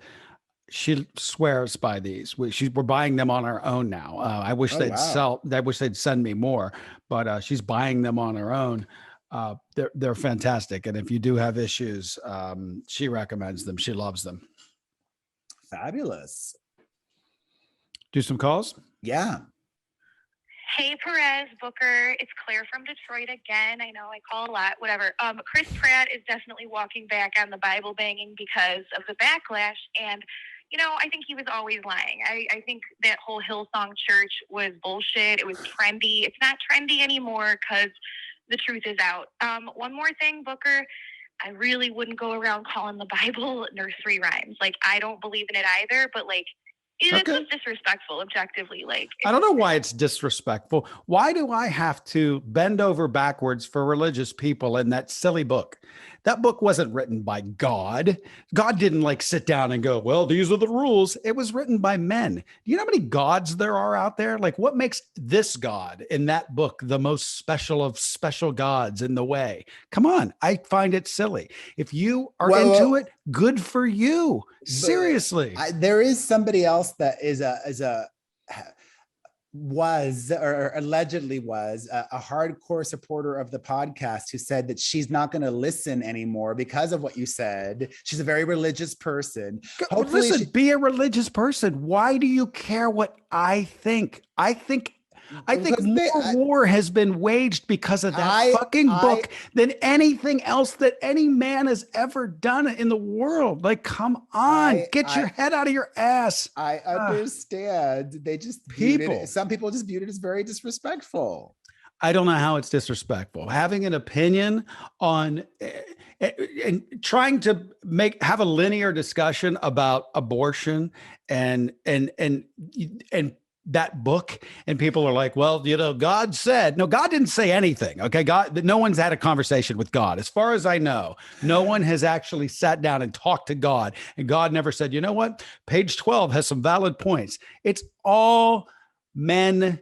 she swears by these. We're buying them on our own now. I wish I wish they'd send me more, but she's buying them on her own. They're fantastic. And if you do have issues, she recommends them. She loves them. Fabulous. Do some calls? Yeah. Hey, Perez, Booker. It's Claire from Detroit again. I know I call a lot, whatever. Chris Pratt is definitely walking back on the Bible banging because of the backlash. And, you know, I think he was always lying. I think that whole Hillsong Church was bullshit. It was trendy. It's not trendy anymore because the truth is out. One more thing, Booker. I really wouldn't go around calling the Bible nursery rhymes. Like, I don't believe in it either, but like, it's just disrespectful, objectively. Like, I don't know why it's disrespectful. Why do I have to bend over backwards for religious people in that silly book? That book wasn't written by God. God didn't like sit down and go, well, these are the rules. It was written by men. Do you know how many gods there are out there? Like, what makes this God in that book the most special of special gods in the way? Come on. I find it silly. If you are into it, good for you. Seriously. There is somebody else that was or allegedly was a hardcore supporter of the podcast who said that she's not going to listen anymore because of what you said. She's a very religious person. Hopefully, listen, be a religious person. Why do you care what I think? I think more war has been waged because of that fucking book than anything else that any man has ever done in the world. Like, come on, get your head out of your ass. I understand. They just some people just viewed it as very disrespectful. I don't know how it's disrespectful. Having an opinion on and trying to have a linear discussion about abortion and that book, and people are like, well, you know, God said. No, God didn't say anything. Okay, no one's had a conversation with God. As far as I know, no one has actually sat down and talked to God, and God never said, you know what, page 12 has some valid points. It's all men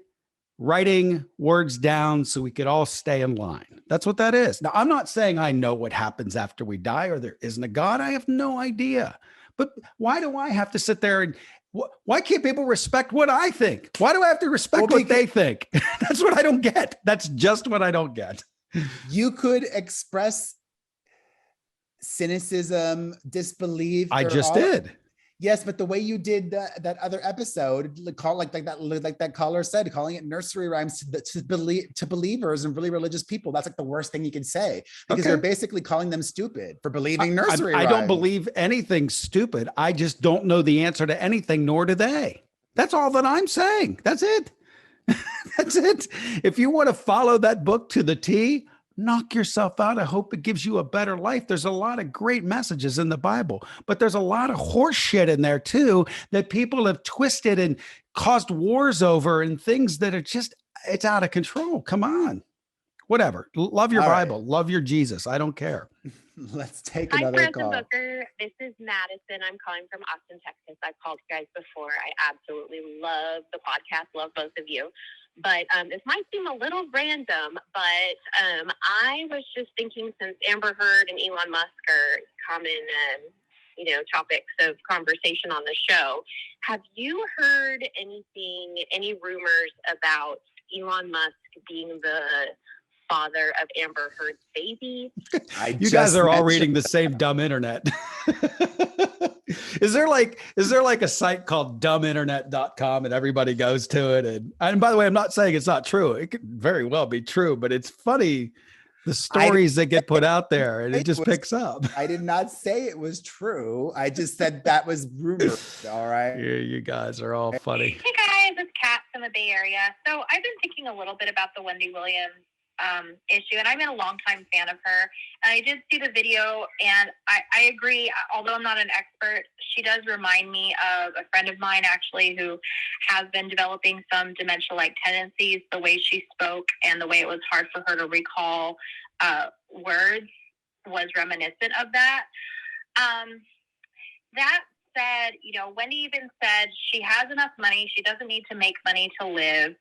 writing words down so we could all stay in line. That's what that is. Now, I'm not saying I know what happens after we die or there isn't a God. I have no idea. But why do I have to sit there and why can't people respect what I think? Why do I have to respect what they think? That's what I don't get. That's just what I don't get. You could express cynicism, disbelief. I just did. Yes, but the way you did that other episode, like that caller said, calling it nursery rhymes to believers and really religious people, that's like the worst thing you can say, because you're basically calling them stupid for believing nursery rhymes. I don't believe anything stupid. I just don't know the answer to anything, nor do they. That's all that I'm saying. That's it. That's it. If you want to follow that book to the T, knock yourself out. I hope it gives you a better life. There's a lot of great messages in the Bible, but there's a lot of horse shit in there too that people have twisted and caused wars over and things that are just, it's out of control. Come on. Whatever. Love your Bible. Right. Love your Jesus. I don't care. Let's take another call. Hi, Booker. This is Madison. I'm calling from Austin, Texas. I've called you guys before. I absolutely love the podcast. Love both of you. But this might seem a little random, but I was just thinking, since Amber Heard and Elon Musk are common, topics of conversation on the show, have you heard any rumors about Elon Musk being the father of Amber Heard's baby? You guys are all reading the same dumb internet. Is there like a site called dumminternet.com and everybody goes to it? And by the way, I'm not saying it's not true. It could very well be true, but it's funny, the stories that get put out there, and it just picks up. I did not say it was true. I just said that was rumor. All right. You guys are all funny. Hey guys, it's Kat from the Bay Area. So I've been thinking a little bit about the Wendy Williams issue, and I've been a longtime fan of her. And I did see the video, and I agree. Although I'm not an expert, she does remind me of a friend of mine, actually, who has been developing some dementia-like tendencies. The way she spoke and the way it was hard for her to recall words was reminiscent of that. That said, Wendy even said she has enough money. She doesn't need to make money to live.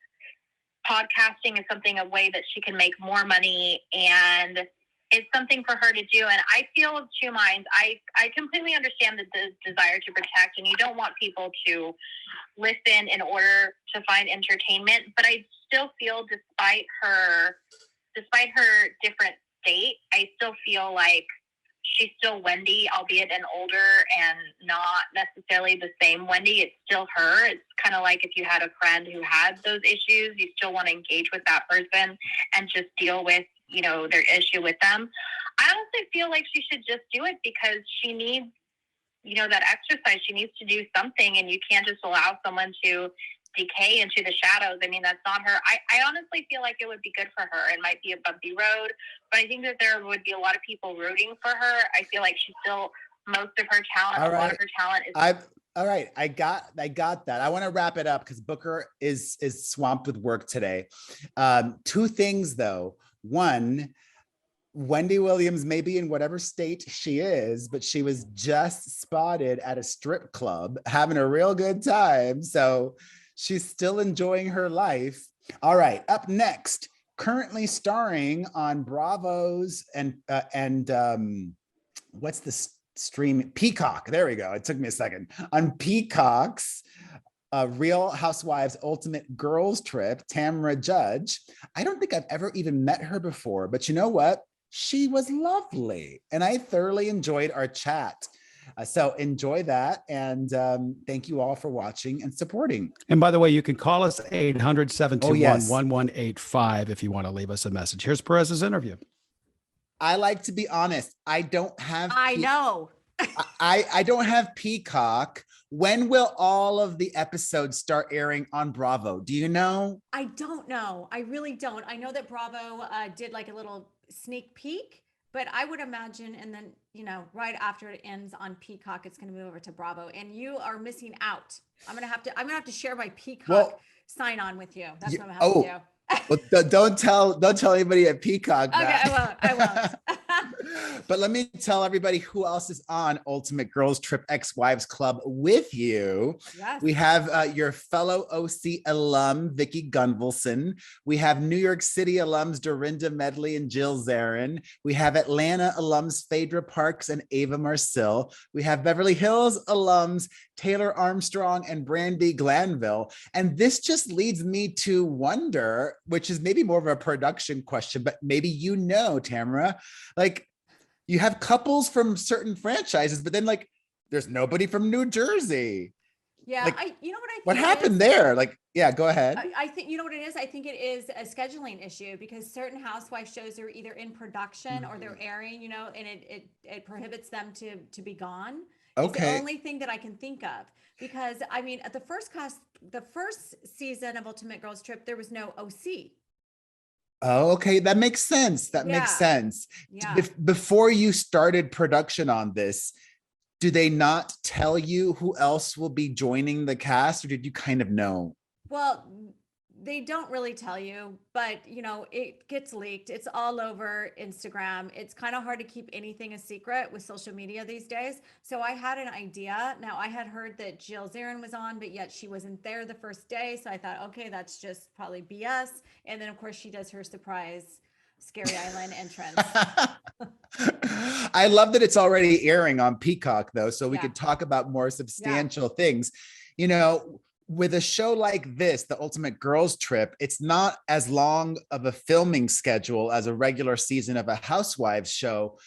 Podcasting is a way that she can make more money, and it's something for her to do. And I feel of two minds. I completely understand the desire to protect, and you don't want people to listen in order to find entertainment. But I still feel, despite her different state, I still feel like she's still Wendy, albeit an older and not necessarily the same Wendy. It's still her. It's kind of like if you had a friend who had those issues, you still want to engage with that person and just deal with, their issue with them. I honestly feel like she should just do it because she needs, that exercise. She needs to do something, and you can't just allow someone to decay into the shadows. I mean, that's not her. I honestly feel like it would be good for her. It might be a bumpy road, but I think that there would be a lot of people rooting for her. I feel like she's still, most of her talent, All a lot right. of her talent is. All right. I got that. I want to wrap it up because Booker is swamped with work today. Two things though. One, Wendy Williams may be in whatever state she is, but she was just spotted at a strip club having a real good time. So she's still enjoying her life. All right, up next, currently starring on Bravo's and what's the stream? Peacock. There we go. It took me a second. On Peacock's Real Housewives Ultimate Girls Trip, Tamra Judge. I don't think I've ever even met her before, but you know what? She was lovely, and I thoroughly enjoyed our chat. So enjoy that, and thank you all for watching and supporting. And by the way, you can call us 800-721-1185 if you want to leave us a message. Here's Perez's interview. I like to be honest. I don't have. I know. I don't have Peacock. When will all of the episodes start airing on Bravo? Do you know? I don't know. I really don't. I know that Bravo did like a little sneak peek, but I would imagine, and then, you know, right after it ends on Peacock, it's going to move over to Bravo, and you are missing out. I'm going to have to share my Peacock sign on with you. That's what I'm going to have to do. Well, don't tell anybody at Peacock that. Okay, I won't. But let me tell everybody who else is on Ultimate Girls Trip Ex-Wives Club with you. Yes. We have your fellow OC alum, Vicki Gunvalson. We have New York City alums, Dorinda Medley and Jill Zarin. We have Atlanta alums, Phaedra Parks and Ava Marcil. We have Beverly Hills alums, Taylor Armstrong and Brandy Glanville. And this just leads me to wonder, which is maybe more of a production question, but maybe you know, Tamara, like you have couples from certain franchises, but then like there's nobody from New Jersey. Yeah, like, you know what I think what happened there? Like, yeah, go ahead. I think, you know what it is? I think it is a scheduling issue because certain housewife shows are either in production or they're airing, you know, and it prohibits them to be gone. It's Okay. the only thing that I can think of, because I mean, at the first season of Ultimate Girls Trip, there was no OC. Oh, okay. That makes sense. That makes sense. Yeah. Before you started production on this, do they not tell you who else will be joining the cast, or did you kind of know? Well, they don't really tell you, but you know, it gets leaked. It's all over Instagram. It's kind of hard to keep anything a secret with social media these days. So I had an idea. Now I had heard that Jill Zarin was on, but yet she wasn't there the first day. So I thought, okay, that's just probably BS. And then of course she does her surprise Scary Island entrance. I love that it's already airing on Peacock though, so we could talk about more substantial things. You know, with a show like this, the Ultimate Girls Trip, it's not as long of a filming schedule as a regular season of a Housewives show.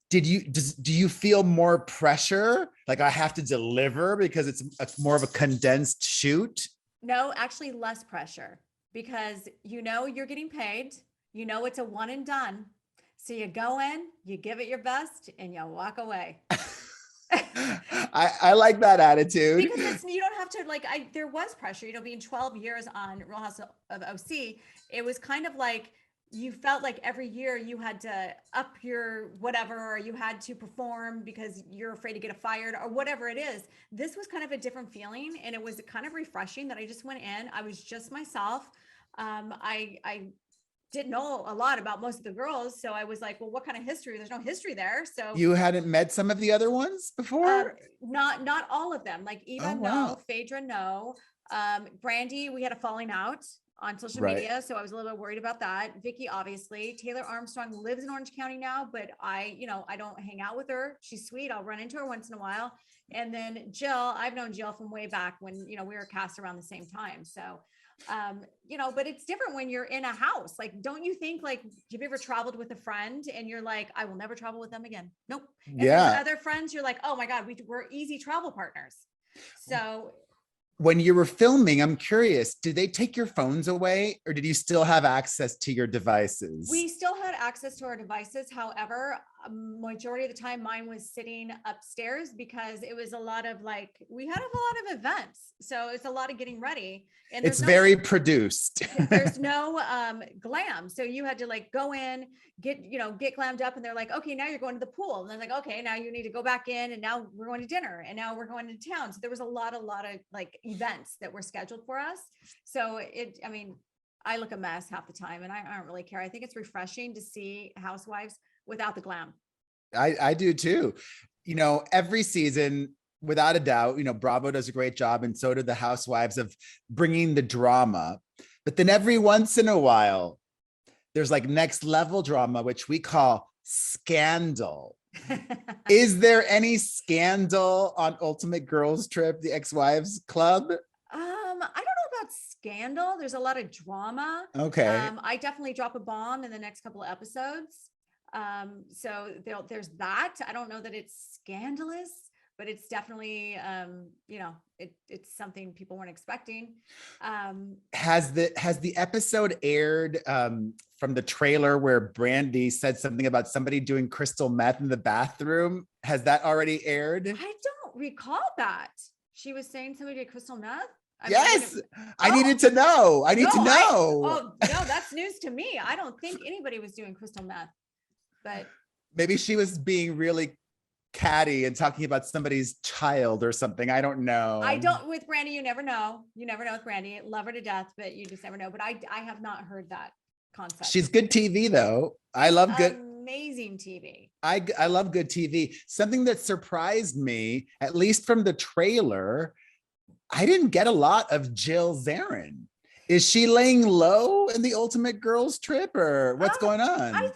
Do you feel more pressure? Like I have to deliver because it's more of a condensed shoot? No, actually less pressure, because you know you're getting paid. You know it's a one and done. So you go in, you give it your best, and you walk away. I like that attitude. Because you don't have to there was pressure, you know, being 12 years on Real House of OC. It was kind of like you felt like every year you had to up your whatever, or you had to perform because you're afraid to get fired or whatever it is. This was kind of a different feeling, and it was kind of refreshing that I just went in. I was just myself. I didn't know a lot about most of the girls. So I was like, well, what kind of history? There's no history there. So you hadn't met some of the other ones before? Not all of them. Like Eva, no. Phaedra, no. Brandy, we had a falling out on social media. So I was a little bit worried about that. Vicki, obviously. Taylor Armstrong lives in Orange County now, but I don't hang out with her. She's sweet. I'll run into her once in a while. And then Jill, I've known Jill from way back when, you know, we were cast around the same time. So you know, but it's different when you're in a house. Like, don't you think, like, have you ever traveled with a friend and you're like, I will never travel with them again? Nope. And other friends, you're like, oh my God, we're easy travel partners. So when you were filming, I'm curious, did they take your phones away, or did you still have access to your devices? We still had access to our devices. However, majority of the time mine was sitting upstairs because it was a lot of like, we had a lot of events. So it's a lot of getting ready. And it's very produced. There's no glam. So you had to like go in, get glammed up, and they're like, okay, now you're going to the pool. And they're like, okay, now you need to go back in, and now we're going to dinner, and now we're going to town. So there was a lot of like events that were scheduled for us. So I look a mess half the time, and I don't really care. I think it's refreshing to see Housewives without the glam. I do too. Every season, without a doubt, Bravo does a great job, and so do the Housewives, of bringing the drama. But then every once in a while, there's like next level drama, which we call scandal. Is there any scandal on Ultimate Girls Trip, the Ex-Wives Club? I don't know about scandal. There's a lot of drama. Okay. I definitely drop a bomb in the next couple of episodes. So there's that. I don't know that it's scandalous, but it's definitely, it's something people weren't expecting. Has the episode aired from the trailer where Brandy said something about somebody doing crystal meth in the bathroom? Has that already aired? I don't recall that. She was saying somebody did crystal meth. I needed to know. I need to know. No, that's news to me. I don't think anybody was doing crystal meth, but maybe she was being really catty and talking about somebody's child or something. I don't know. With Brandy, you never know. You never know with Brandy. Love her to death, but you just never know. But I have not heard that concept. She's good TV though. I love good. Amazing TV. I love good TV. Something that surprised me, at least from the trailer, I didn't get a lot of Jill Zarin. Is she laying low in the Ultimate Girls Trip, or what's going on? I think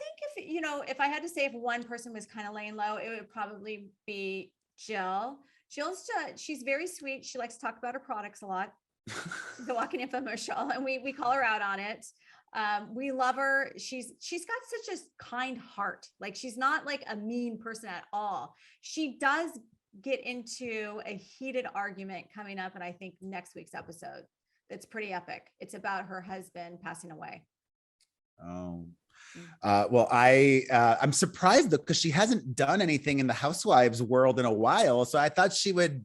if I had to say if one person was kind of laying low, it would probably be Jill. She's very sweet. She likes to talk about her products a lot. The walking infomercial, and we call her out on it. We love her. She's got such a kind heart. Like, she's not like a mean person at all. She does get into a heated argument coming up, and I think next week's episode. It's pretty epic. It's about her husband passing away. Oh, well, I'm surprised though, because she hasn't done anything in the Housewives world in a while. So I thought she would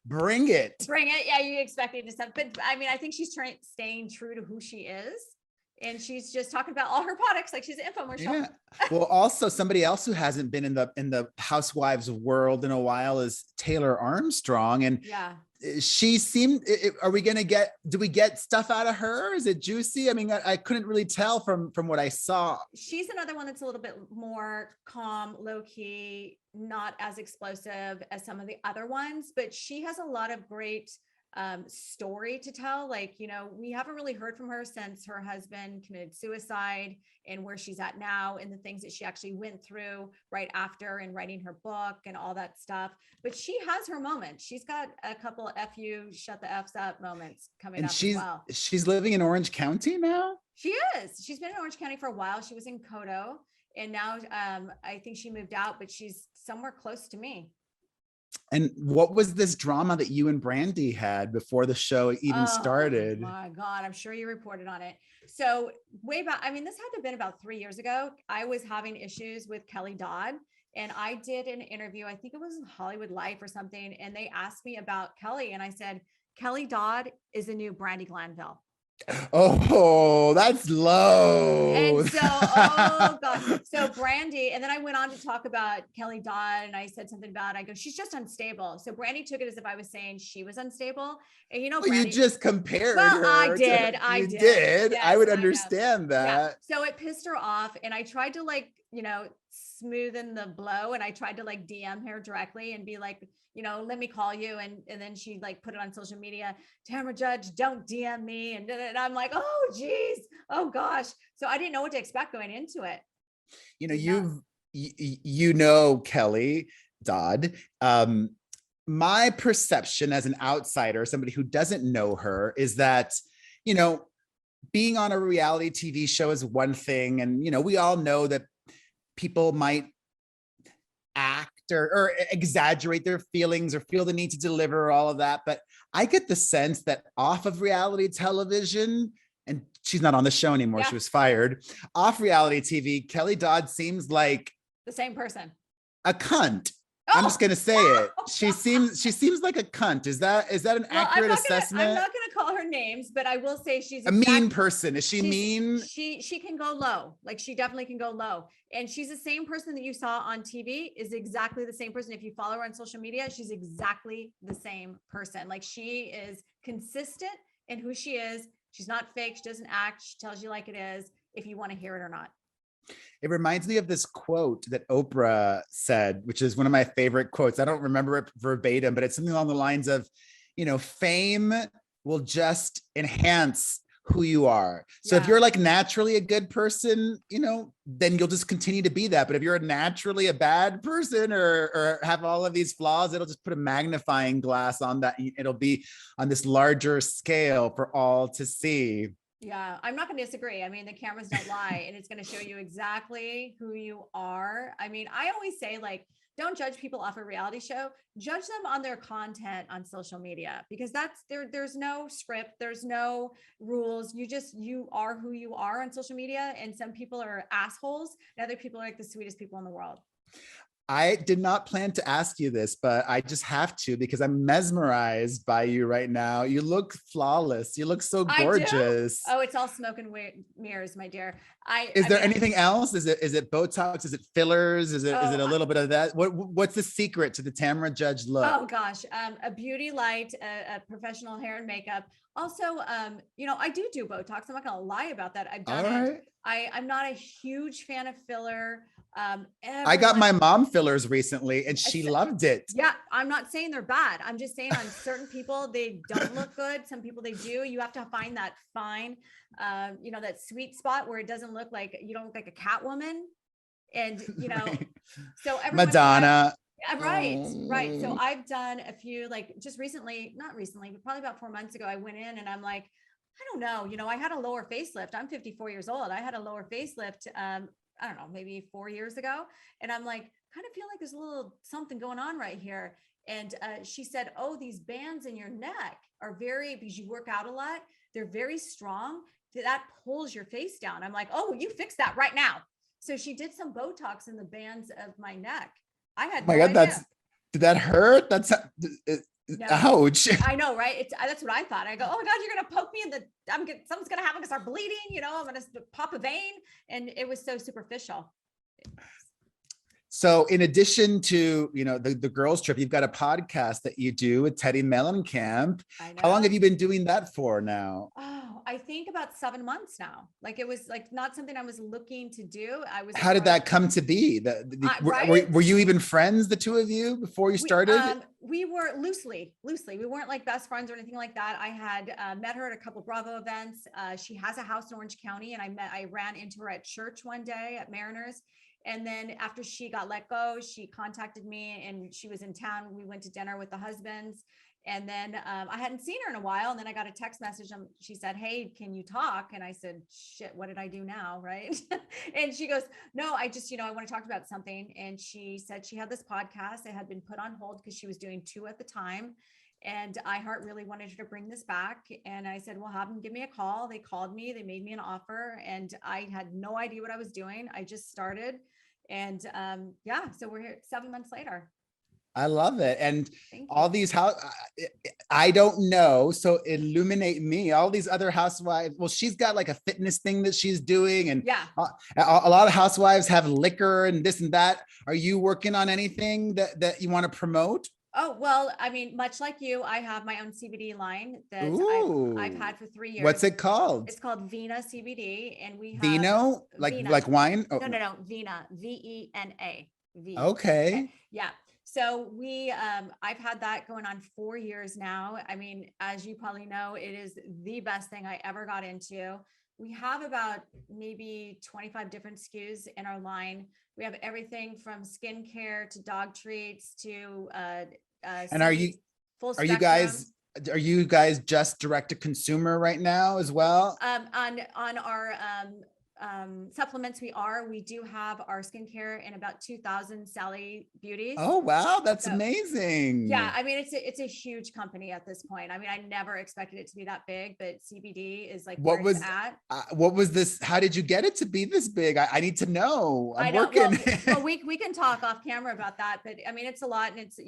bring it. Yeah, you expected to stuff, but I think she's staying true to who she is. And she's just talking about all her products like she's an infomercial. Yeah. Well, also somebody else who hasn't been in the Housewives world in a while is Taylor Armstrong. And yeah, she seemed, do we get stuff out of her? Is it juicy? I couldn't really tell from what I saw. She's another one that's a little bit more calm, low key, not as explosive as some of the other ones, but she has a lot of great story to tell. Like, we haven't really heard from her since her husband committed suicide, and where she's at now, and the things that she actually went through right after, and writing her book and all that stuff. But she has her moments. She's got a couple of F you, shut the F's up moments coming up as well. She's living in Orange County now? She is. She's been in Orange County for a while. She was in Kodo, and now I think she moved out, but she's somewhere close to me. And what was this drama that you and Brandy had before the show even started? Oh my God, I'm sure you reported on it. So way back, this had to have been about 3 years ago. I was having issues with Kelly Dodd, and I did an interview. I think it was Hollywood Life or something. And they asked me about Kelly, and I said, Kelly Dodd is the new Brandy Glanville. Oh, that's low. And so, oh God. So Brandy, and then I went on to talk about Kelly Dodd, and I said something about, I go, she's just unstable. So Brandy took it as if I was saying she was unstable. And Brandy, you just compared well, her. I did. Yes, I would understand that. Yeah. So it pissed her off, and I tried to smoothen the blow, and I tried to DM her directly and be like, let me call you. And then she put it on social media, Tamara Judge, don't DM me. And I'm like, oh geez, oh gosh. So I didn't know what to expect going into it. Kelly Dodd. My perception as an outsider, somebody who doesn't know her, is that, being on a reality TV show is one thing. And, we all know that people might act or exaggerate their feelings or feel the need to deliver all of that. But I get the sense that off of reality television, and she's not on the show anymore. Yeah. She was fired. Off reality TV, Kelly Dodd seems like The same person. a cunt. Oh! I'm just gonna say it. She seems like a cunt. Is that an accurate assessment? I'm not gonna call her names, but I will say she's a mean person. Is she mean? She can go low. Like she definitely can go low. And she's the same person that you saw on TV is exactly the same person. If you follow her on social media, she's exactly the same person. Like she is consistent in who she is. She's not fake. She doesn't act. She tells you like it is, if you want to hear it or not. It reminds me of this quote that Oprah said, which is one of my favorite quotes. I don't remember it verbatim, but it's something along the lines of, fame will just enhance who you are. So if you're like naturally a good person, then you'll just continue to be that. But if you're naturally a bad person or have all of these flaws, it'll just put a magnifying glass on that. It'll be on this larger scale for all to see. Yeah, I'm not going to disagree. I mean, the cameras don't lie, and it's going to show you exactly who you are. I mean, I always say, like, don't judge people off a reality show. Judge them on their content on social media, because there's no script, there's no rules. You are who you are on social media, and some people are assholes, and other people are like the sweetest people in the world. I did not plan to ask you this, but I just have to, because I'm mesmerized by you right now. You look flawless. You look so gorgeous. Oh, it's all smoke and mirrors, my dear. Is there anything else? Is it Botox? Is it fillers? Is it a little bit of that? What's the secret to the Tamara Judge look? Oh gosh, a beauty light, a professional hair and makeup. Also, I do Botox. I'm not gonna lie about that. I've done it. I'm not a huge fan of filler. I got my mom fillers recently and she loved it. Yeah, I'm not saying they're bad. I'm just saying on certain people, they don't look good. Some people they do. You have to find that fine, that sweet spot where it doesn't look like, you don't look like a cat woman. And, Right. So Madonna. Right. So I've done a few, like just recently, not recently, but probably about 4 months ago, I went in and I'm like, I don't know, I had a lower facelift. I'm 54 years old. I had a lower facelift. I don't know, maybe 4 years ago. And I'm like, kind of feel like there's a little something going on right here. And she said, oh, these bands in your neck are because you work out a lot. They're very strong. That pulls your face down. I'm like, oh, you fix that right now. So she did some Botox in the bands of my neck. I had no idea. Did that hurt? No. Ouch. I know, right? That's what I thought. I go, oh my God, you're going to poke me in something's going to happen. I'm going to start bleeding, I'm going to pop a vein. And it was so superficial. So in addition to, the girls trip, you've got a podcast that you do with Teddy Mellencamp. How long have you been doing that for now? Oh, I think about 7 months now. Like it was like not something I was looking to do. How did that come to be? Were you even friends, the two of you, before you started? We were loosely. We weren't like best friends or anything like that. I had met her at a couple Bravo events. She has a house in Orange County, and I ran into her at church one day at Mariners. And then after she got let go, she contacted me and she was in town. We went to dinner with the husbands. And then I hadn't seen her in a while. And then I got a text message. She said, hey, can you talk? And I said, shit, what did I do now? Right. And she goes, no, I just, I want to talk about something. And she said she had this podcast. It had been put on hold because she was doing 2 at the time. And iHeart really wanted her to bring this back. And I said, well, have them give me a call. They called me, they made me an offer, and I had no idea what I was doing. I just started. And so we're here 7 months later. I love it. And all these I don't know. So illuminate me. All these other housewives. Well, she's got like a fitness thing that she's doing. And a lot of housewives have liquor and this and that. Are you working on anything that you want to promote? Oh, well, I mean, much like you, I have my own CBD line that I've had for 3 years. What's it called? It's called Vina CBD. And we have Vino, like wine? Oh. No, Vina, VENA. Okay. Yeah. So I've had that going on 4 years now. I mean, as you probably know, it is the best thing I ever got into. We have about maybe 25 different SKUs in our line. We have everything from skincare to dog treats to and are you guys just direct to consumer right now as well? On our supplements, we do have our skincare in about 2,000 Sally Beauties. Oh, wow. That's So, amazing. yeah. I mean, it's a huge company at this point. I mean, I never expected it to be that big, but CBD is like What where it's was at. what was this? How did you get it to be this big? I need to know. I'm I know. working. Well, we can talk off camera about that, but I mean, it's a lot, and it's,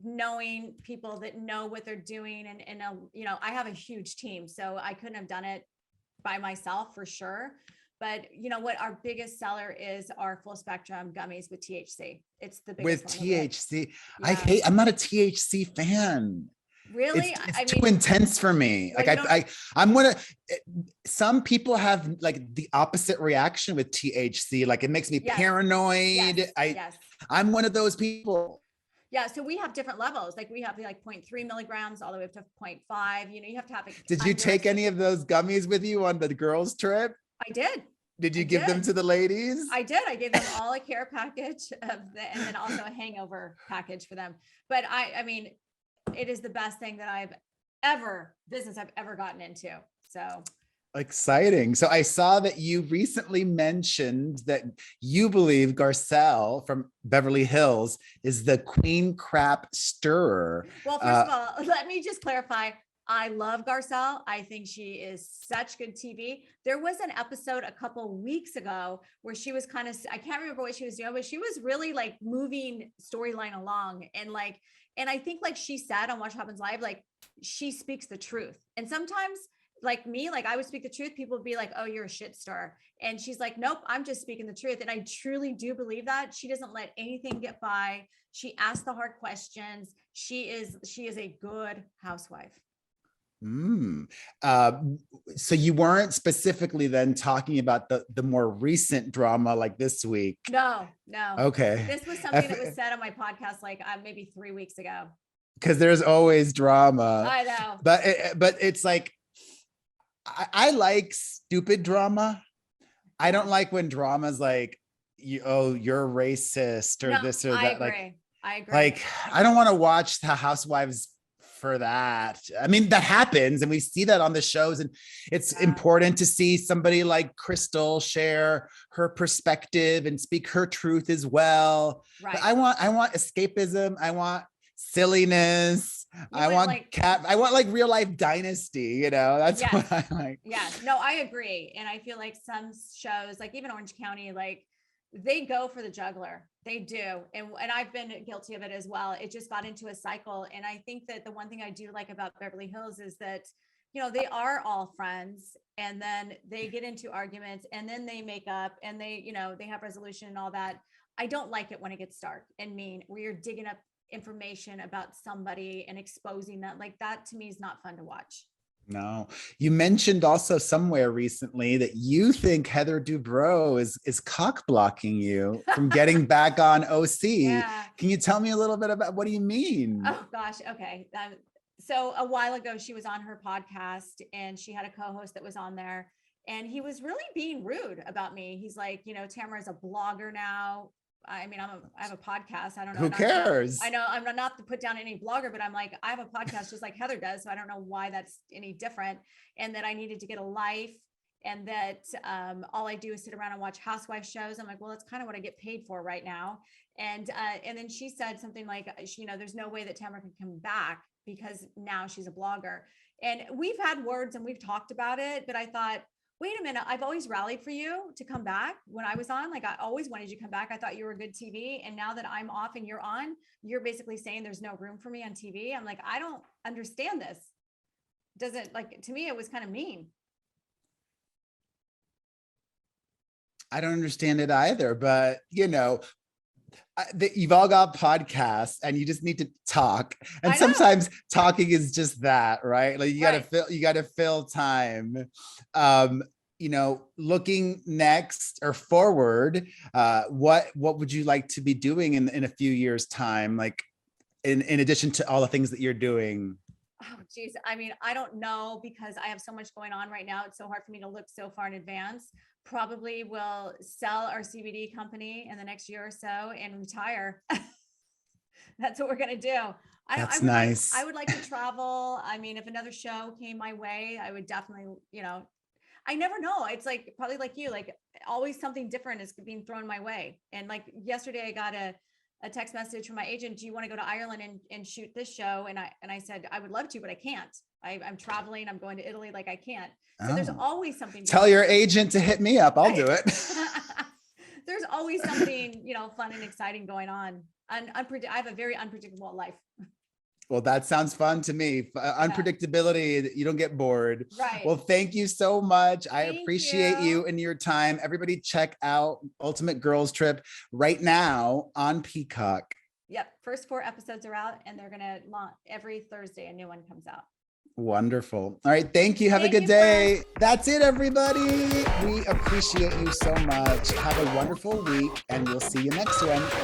knowing people that know what they're doing, and I have a huge team, so I couldn't have done it by myself for sure. But you know what? Our biggest seller is our full spectrum gummies with THC. It's the biggest With one THC. Yeah. I'm not a THC fan. Really? It's too intense for me. Well, Like I'm gonna, some people have like the opposite reaction with THC. Like it makes me paranoid. Yes. I'm one of those people. Yeah. So we have different levels. Like we have like 0.3 milligrams all the way up to 0.5. You have to have it. Did you take any of those gummies with you on the girls' trip? I did. Did you give them to the ladies? I did. I gave them all a care package and then also a hangover package for them. But I mean, it is the best thing that I've ever gotten into. So exciting. So I saw that you recently mentioned that you believe Garcelle from Beverly Hills is the queen crap stirrer. Well, first of all, let me just clarify. I love Garcelle. I think she is such good TV. There was an episode a couple weeks ago where she was I can't remember what she was doing, but she was really like moving storyline along. And I think like she said on Watch What Happens Live, like she speaks the truth. And sometimes like me, like I would speak the truth. People would be like, oh, you're a shit star. And she's like, nope, I'm just speaking the truth. And I truly do believe that. She doesn't let anything get by. She asks the hard questions. She is a good housewife. So you weren't specifically then talking about the more recent drama like this week? No. Okay. This was something that was said on my podcast like maybe 3 weeks ago. Because there's always drama. I know. But it's like, I like stupid drama. I don't like when drama's like, you're racist or this or that. I agree. Like, I don't want to watch the Housewives for that. I mean, that happens and we see that on the shows, and it's important to see somebody like Crystal share her perspective and speak her truth as well. Right. But I want escapism. I want silliness. I want like real life Dynasty, that's what I like. Yeah, no, I agree. And I feel like some shows, like even Orange County, like they go for the juggler. They do. And I've been guilty of it as well. It just got into a cycle. And I think that the one thing I do like about Beverly Hills is that, they are all friends, and then they get into arguments, and then they make up, and they have resolution and all that. I don't like it when it gets dark and mean, where you're digging up information about somebody and exposing that. Like that to me is not fun to watch. No, you mentioned also somewhere recently that you think Heather Dubrow is cock blocking you from getting back on OC. Yeah. Can you tell me a little bit about what do you mean? Oh gosh. Okay. So a while ago, she was on her podcast and she had a co-host that was on there, and he was really being rude about me. He's like, Tamara is a blogger now. I mean, I have a podcast. I don't know. Who cares? I know I'm not to put down any blogger, but I'm like, I have a podcast just like Heather does. So I don't know why that's any different. And that I needed to get a life, and that all I do is sit around and watch housewife shows. I'm like, well, that's kind of what I get paid for right now. And then she said something like, there's no way that Tamara can come back because now she's a blogger. And we've had words and we've talked about it, but I thought, wait a minute, I've always rallied for you to come back when I was on. Like I always wanted you to come back. I thought you were good TV. And now that I'm off and you're on, you're basically saying there's no room for me on TV. I'm like, I don't understand this. To me, it was kind of mean. I don't understand it either, but you've all got podcasts and you just need to talk, and sometimes talking is just that, right? Like you gotta fill time. Looking next or forward, what would you like to be doing in a few years time, like in addition to all the things that you're doing? Oh geez, I mean, I don't know, because I have so much going on right now. It's so hard for me to look so far in advance. Probably will sell our CBD company in the next year or so and retire. That's what we're going to do. That's nice. I would like to travel. I mean, if another show came my way, I would definitely, I never know. It's like probably like you, like always something different is being thrown my way. And like yesterday I got a text message from my agent. Do you want to go to Ireland and shoot this show? And I said, I would love to, but I can't. I'm traveling. I'm going to Italy. Like I can't. So there's always something. Tell your agent to hit me up. I'll do it. There's always something, you know, fun and exciting going on. And I have a very unpredictable life. Well, that sounds fun to me. Unpredictability, you don't get bored. Right. Well, thank you so much. I Thank appreciate you and your time. Everybody check out Ultimate Girls Trip right now on Peacock. Yep. First 4 episodes are out and they're going to launch every Thursday. A new one comes out. Wonderful. All right. Thank you. Have a good day. That's it, everybody. We appreciate you so much. Have a wonderful week and we'll see you next one.